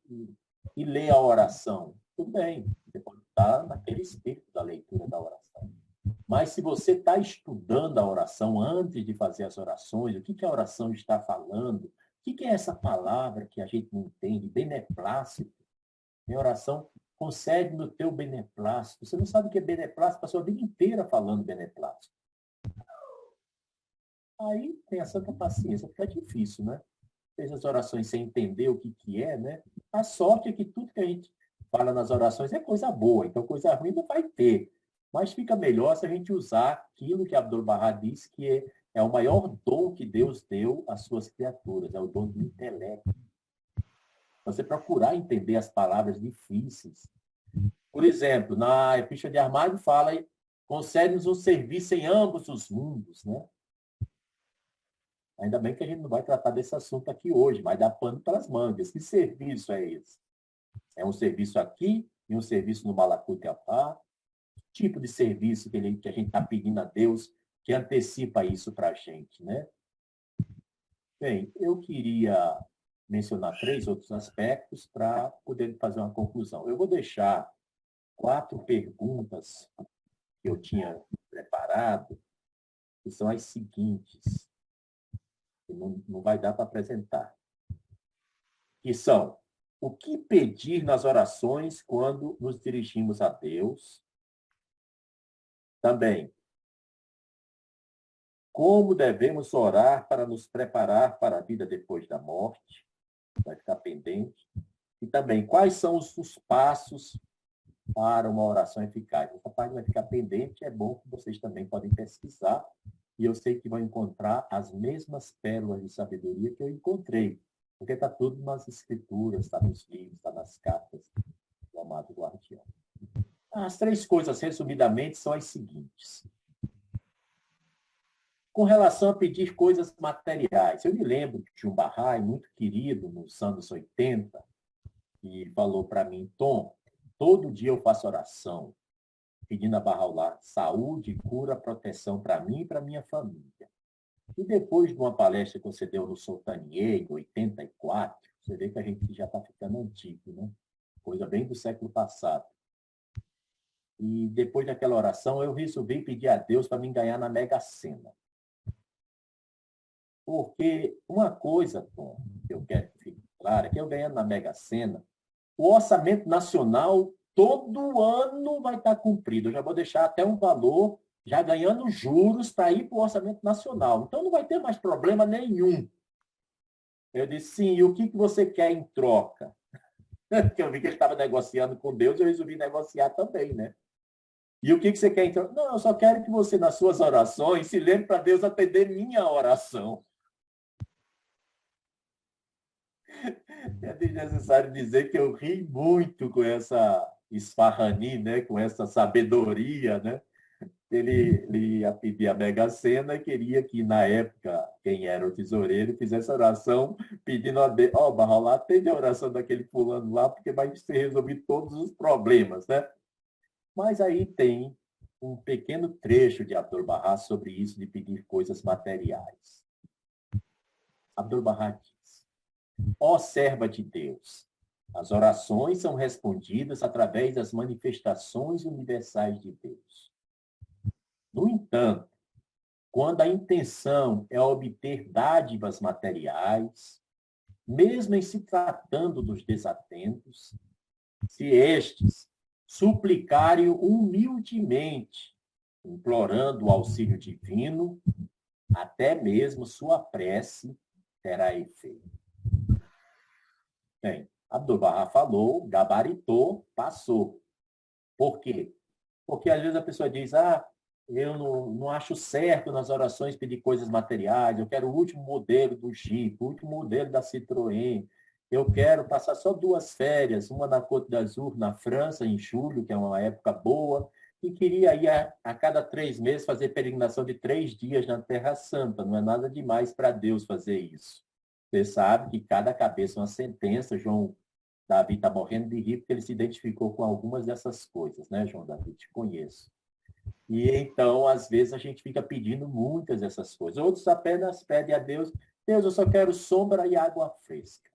lê a oração. Tudo bem, você pode estar naquele espírito da leitura da oração. Mas se você está estudando a oração antes de fazer as orações, o que a oração está falando, que é essa palavra que a gente não entende? Beneplácito. Minha oração, concede no teu beneplácito. Você não sabe o que é beneplácito, passou a vida inteira falando beneplácito. Aí tem a santa paciência, porque é difícil, né? Fez as orações sem entender o que é, né? A sorte é que tudo que a gente fala nas orações é coisa boa, então coisa ruim não vai ter. Mas fica melhor se a gente usar aquilo que Abdu'l-Bahá diz que é o maior dom que Deus deu às suas criaturas, é o dom do intelecto. Você procurar entender as palavras difíceis. Por exemplo, na Epístola de Armário fala, concede-nos um serviço em ambos os mundos, né? Ainda bem que a gente não vai tratar desse assunto aqui hoje, mas dá pano para as mangas. Que serviço é esse? É um serviço aqui e um serviço no Malakuta Yapá? Que tipo de serviço que a gente está pedindo a Deus que antecipa isso para a gente, né? Bem, eu queria mencionar 3 outros aspectos para poder fazer uma conclusão. Eu vou deixar 4 perguntas que eu tinha preparado, que são as seguintes. Não vai dar para apresentar. Que são: o que pedir nas orações quando nos dirigimos a Deus? Também, como devemos orar para nos preparar para a vida depois da morte? Vai ficar pendente. E também, quais são os passos para uma oração eficaz? Essa parte vai ficar pendente, é bom que vocês também podem pesquisar. E eu sei que vão encontrar as mesmas pérolas de sabedoria que eu encontrei, porque está tudo nas escrituras, está nos livros, está nas cartas do amado guardião. As 3 coisas, resumidamente, são as seguintes. Com relação a pedir coisas materiais, eu me lembro de um Bahá'í muito querido nos anos 80, que falou para mim: Tom, todo dia eu faço oração, pedindo a Bahá'u'lláh saúde, cura, proteção para mim e para minha família. E depois de uma palestra que você deu no Sultaniye, em 84, você vê que a gente já está ficando antigo, né? Coisa bem do século passado. E depois daquela oração, eu resolvi pedir a Deus para me ganhar na Mega Sena. Porque uma coisa, Tom, que eu quero que fique clara, é que eu ganhando na Mega Sena, o orçamento nacional todo ano vai estar cumprido. Eu já vou deixar até um valor, já ganhando juros, para ir para o orçamento nacional. Então, não vai ter mais problema nenhum. Eu disse: sim, e o que você quer em troca? Porque eu vi que ele estava negociando com Deus, eu resolvi negociar também, né? E o que você quer em troca? Não, eu só quero que você, nas suas orações, se lembre para Deus atender minha oração. É desnecessário dizer que eu ri muito com essa esfarrani, né? Com essa sabedoria, né? Ele ia pedir a Mega Sena e queria que, na época, quem era o tesoureiro fizesse oração pedindo a Deus: ó, Bahá'u'lláh, atende a oração daquele fulano lá, porque vai ser resolvido todos os problemas, né? Mas aí tem um pequeno trecho de Abdu'l-Bahá sobre isso, de pedir coisas materiais. Abdu'l-Bahá diz: ó serva de Deus, as orações são respondidas através das manifestações universais de Deus. No entanto, quando a intenção é obter dádivas materiais, mesmo em se tratando dos desatentos, se estes suplicarem humildemente, implorando o auxílio divino, até mesmo sua prece terá efeito. Bem, Abdu'l-Bahá falou, gabaritou, passou. Por quê? Porque às vezes a pessoa diz: eu não acho certo nas orações pedir coisas materiais, eu quero o último modelo do Jeep, o último modelo da Citroën, eu quero passar só 2 férias, uma na Côte d'Azur, na França, em julho, que é uma época boa, e queria ir a cada 3 meses fazer peregrinação de 3 dias na Terra Santa. Não é nada demais para Deus fazer isso. Você sabe que cada cabeça é uma sentença. João Davi está morrendo de rir porque ele se identificou com algumas dessas coisas, né, João Davi? Te conheço. E então, às vezes, a gente fica pedindo muitas dessas coisas. Outros apenas pedem a Deus: Deus, eu só quero sombra e água fresca.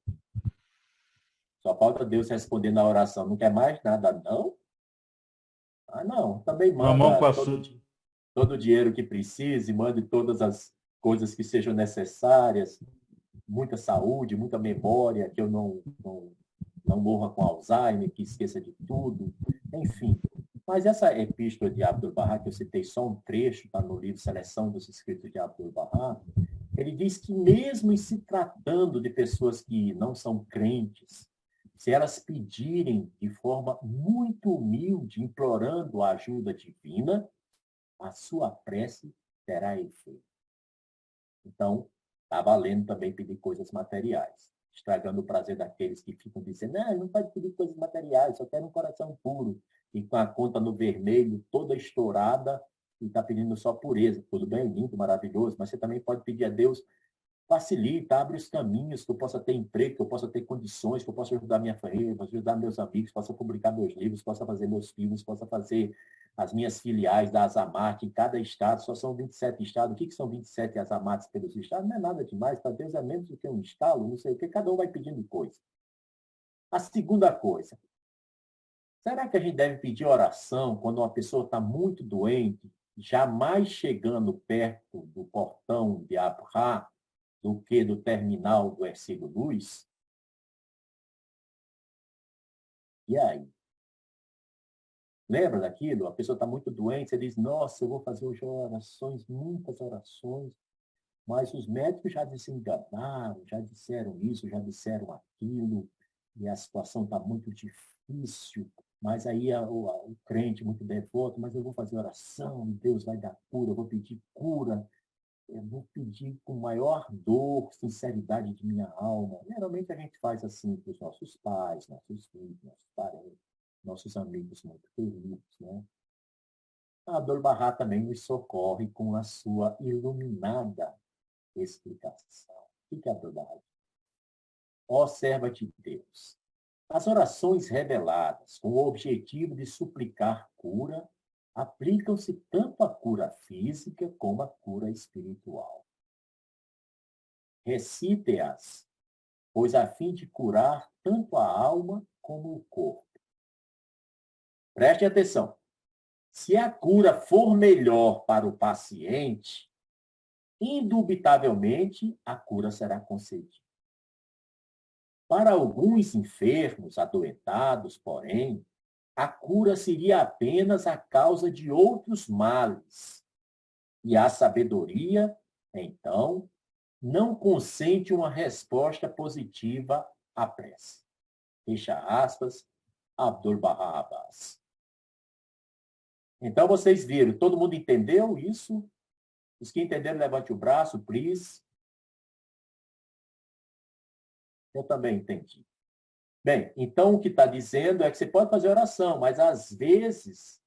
Só falta Deus responder na oração: não quer mais nada, não? Não, também manda todo o dinheiro que precise, mande todas as coisas que sejam necessárias. muita saúde, muita memória, que eu não morra com Alzheimer, que esqueça de tudo, enfim. Mas essa epístola de Abdu'l-Bahá, que eu citei só um trecho, está no livro Seleção dos Escritos de Abdu'l-Bahá, ele diz que mesmo em se tratando de pessoas que não são crentes, se elas pedirem de forma muito humilde, implorando a ajuda divina, a sua prece terá efeito. Então, está valendo também pedir coisas materiais, estragando o prazer daqueles que ficam dizendo, não pode pedir coisas materiais, só quero um coração puro, e com a conta no vermelho toda estourada, e está pedindo só pureza. Tudo bem, lindo, maravilhoso, mas você também pode pedir a Deus, facilita, abre os caminhos, que eu possa ter emprego, que eu possa ter condições, que eu possa ajudar minha família, possa ajudar meus amigos, possa publicar meus livros, possa fazer meus filmes, possa fazer as minhas filiais da Azamate em cada estado. Só são 27 estados. O que são 27 Azamates pelos estados? Não é nada demais, para Deus é menos do que um estalo, não sei o que, cada um vai pedindo coisa. A segunda coisa, será que a gente deve pedir oração quando uma pessoa está muito doente, jamais chegando perto do portão de Abrahá, do que do terminal do Ercílio Luz? E aí? Lembra daquilo? A pessoa está muito doente, você diz, nossa, eu vou fazer hoje orações, muitas orações, mas os médicos já desenganaram, já disseram isso, já disseram aquilo, e a situação está muito difícil, mas aí o crente muito devoto, mas eu vou fazer oração, Deus vai dar cura, eu vou pedir cura, eu vou pedir com maior dor, sinceridade de minha alma. Geralmente a gente faz assim para os nossos pais, nossos filhos, nossos parentes, nossos amigos muito queridos, né? A Abdu'l-Bahá também nos socorre com a sua iluminada explicação. O que é Abdu'l-Bahá? Ó serva de Deus, as orações reveladas com o objetivo de suplicar cura aplicam-se tanto à cura física como à cura espiritual. Recite-as, pois a fim de curar tanto a alma como o corpo. Preste atenção. Se a cura for melhor para o paciente, indubitavelmente a cura será concedida. Para alguns enfermos, adoentados, porém, a cura seria apenas a causa de outros males. E a sabedoria, então, não consente uma resposta positiva à prece. Fecha aspas, Abdu'l-Bahá Abbas. Então, vocês viram, todo mundo entendeu isso? Os que entenderam, levante o braço, please. Eu também entendi. Bem, então o que está dizendo é que você pode fazer oração, mas às vezes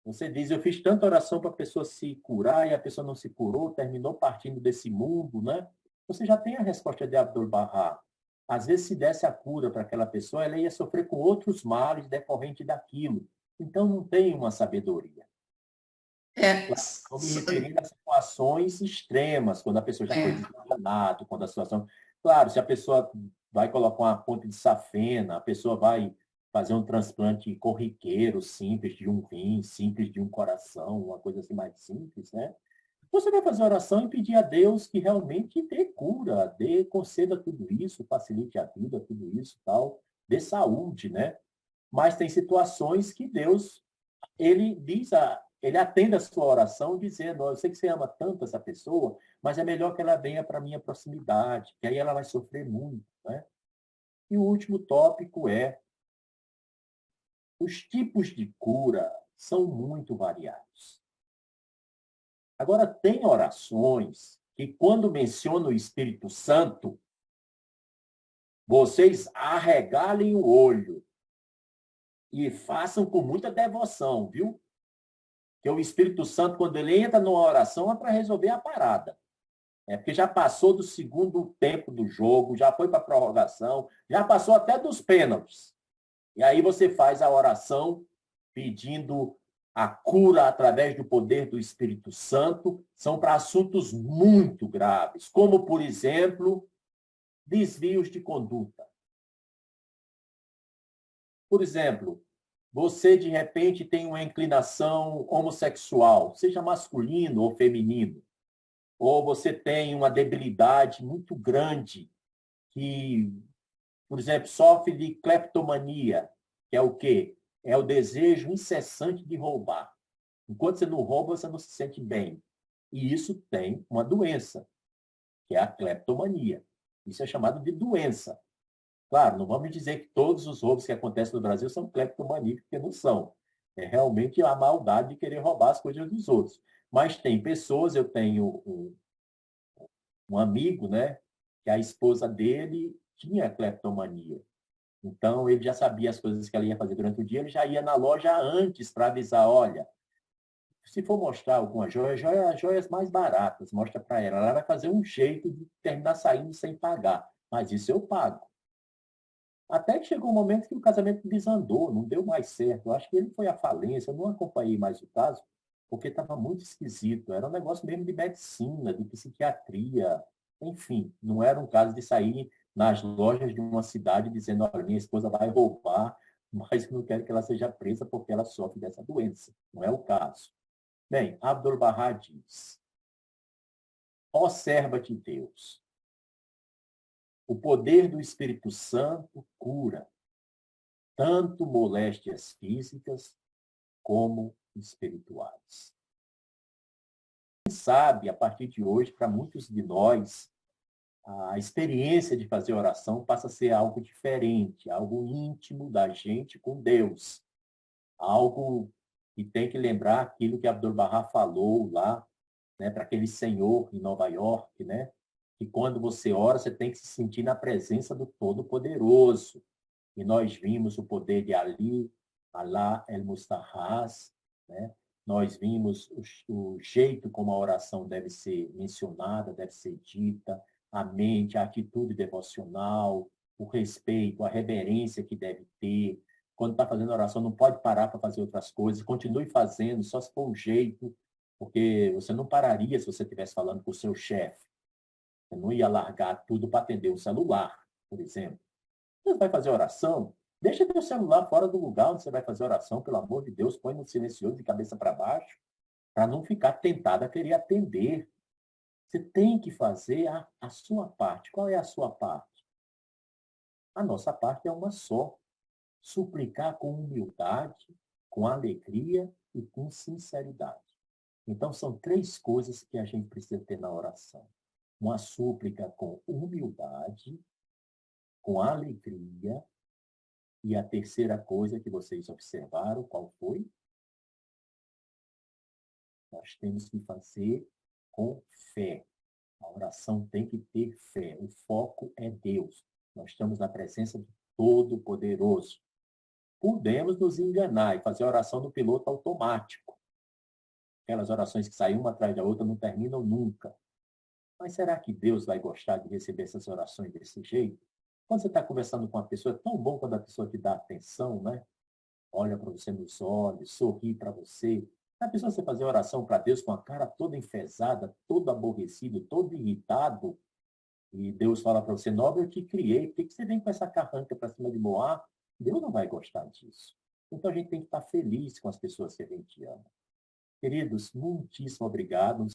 você diz, eu fiz tanta oração para a pessoa se curar e a pessoa não se curou, terminou partindo desse mundo, né? Você já tem a resposta de Abdu'l-Bahá. Às vezes, se desse a cura para aquela pessoa, ela ia sofrer com outros males decorrentes daquilo. Então, não tem uma sabedoria. Estou me referindo a situações extremas, quando a pessoa já foi desenganada, quando a situação... Claro, se a pessoa vai colocar uma ponte de safena, a pessoa vai fazer um transplante corriqueiro, simples, de um rim, simples de um coração, uma coisa assim mais simples, né? Você vai fazer oração e pedir a Deus que realmente dê cura, conceda tudo isso, facilite a vida, tudo isso, tal, dê saúde, né? Mas tem situações que Deus, ele atende a sua oração dizendo, eu sei que você ama tanto essa pessoa, mas é melhor que ela venha para a minha proximidade, que aí ela vai sofrer muito, né? E o último tópico é, os tipos de cura são muito variados. Agora, tem orações que, quando mencionam o Espírito Santo, vocês arregalem o olho e façam com muita devoção, viu? Que o Espírito Santo, quando ele entra numa oração, é para resolver a parada. É porque já passou do segundo tempo do jogo, já foi para a prorrogação, já passou até dos pênaltis. E aí você faz a oração pedindo a cura através do poder do Espírito Santo, são para assuntos muito graves, como, por exemplo, desvios de conduta. Por exemplo, você, de repente, tem uma inclinação homossexual, seja masculino ou feminino. ou você tem uma debilidade muito grande, que, por exemplo, sofre de cleptomania, que é o quê? É o desejo incessante de roubar. Enquanto você não rouba, você não se sente bem. E isso tem uma doença, que é a cleptomania. Isso é chamado de doença. Claro, não vamos dizer que todos os roubos que acontecem no Brasil são cleptomaníacos, porque não são. É realmente a maldade de querer roubar as coisas dos outros. Mas tem pessoas, eu tenho um amigo, né, que a esposa dele tinha cleptomania. Então, ele já sabia as coisas que ela ia fazer durante o dia, ele já ia na loja antes para avisar, olha, se for mostrar alguma joia, joias mais baratas, mostra para ela. Ela vai fazer um jeito de terminar saindo sem pagar. Mas isso eu pago. Até que chegou um momento que o casamento desandou, não deu mais certo. Eu acho que ele foi à falência, eu não acompanhei mais o caso, porque estava muito esquisito. Era um negócio mesmo de medicina, de psiquiatria, enfim, não era um caso de sair nas lojas de uma cidade dizendo, olha, minha esposa vai roubar, mas eu não quero que ela seja presa porque ela sofre dessa doença. Não é o caso. Bem, Abdu'l-Bahá diz, ó serva de Deus, o poder do Espírito Santo cura tanto moléstias físicas como espirituais. Quem sabe, a partir de hoje, para muitos de nós, a experiência de fazer oração passa a ser algo diferente, algo íntimo da gente com Deus. Algo que tem que lembrar aquilo que Abdu'l-Bahá falou lá, né, para aquele senhor em Nova York, né, que quando você ora, você tem que se sentir na presença do Todo-Poderoso. E nós vimos o poder de Ali, Alá el-Mustahaz, né? Nós vimos o jeito como a oração deve ser mencionada, deve ser dita, a mente, a atitude devocional, o respeito, a reverência que deve ter. Quando está fazendo oração, não pode parar para fazer outras coisas, continue fazendo, só se for um jeito, porque você não pararia se você estivesse falando com o seu chefe. Você não ia largar tudo para atender o celular, por exemplo. Você vai fazer oração? Deixa teu celular fora do lugar onde você vai fazer oração, pelo amor de Deus, põe no silencioso de cabeça para baixo, para não ficar tentado a querer atender. Você tem que fazer a sua parte. Qual é a sua parte? A nossa parte é uma só. Suplicar com humildade, com alegria e com sinceridade. Então, são três coisas que a gente precisa ter na oração. Uma súplica com humildade, com alegria. E a terceira coisa que vocês observaram, qual foi? Nós temos que fazer com fé. A oração tem que ter fé. O foco é Deus. Nós estamos na presença do Todo-Poderoso. Podemos nos enganar e fazer a oração no piloto automático. Aquelas orações que saem uma atrás da outra não terminam nunca. Mas será que Deus vai gostar de receber essas orações desse jeito? Quando você está conversando com uma pessoa, é tão bom quando a pessoa te dá atenção, né? Olha para você nos olhos, sorri para você. A pessoa você fazer oração para Deus com a cara toda enfesada, todo aborrecido, todo irritado, e Deus fala para você, nobre, eu te criei, por que você vem com essa carranca para cima de Moá? Deus não vai gostar disso. Então a gente tem que estar feliz com as pessoas que a gente ama. Queridos, muitíssimo obrigado.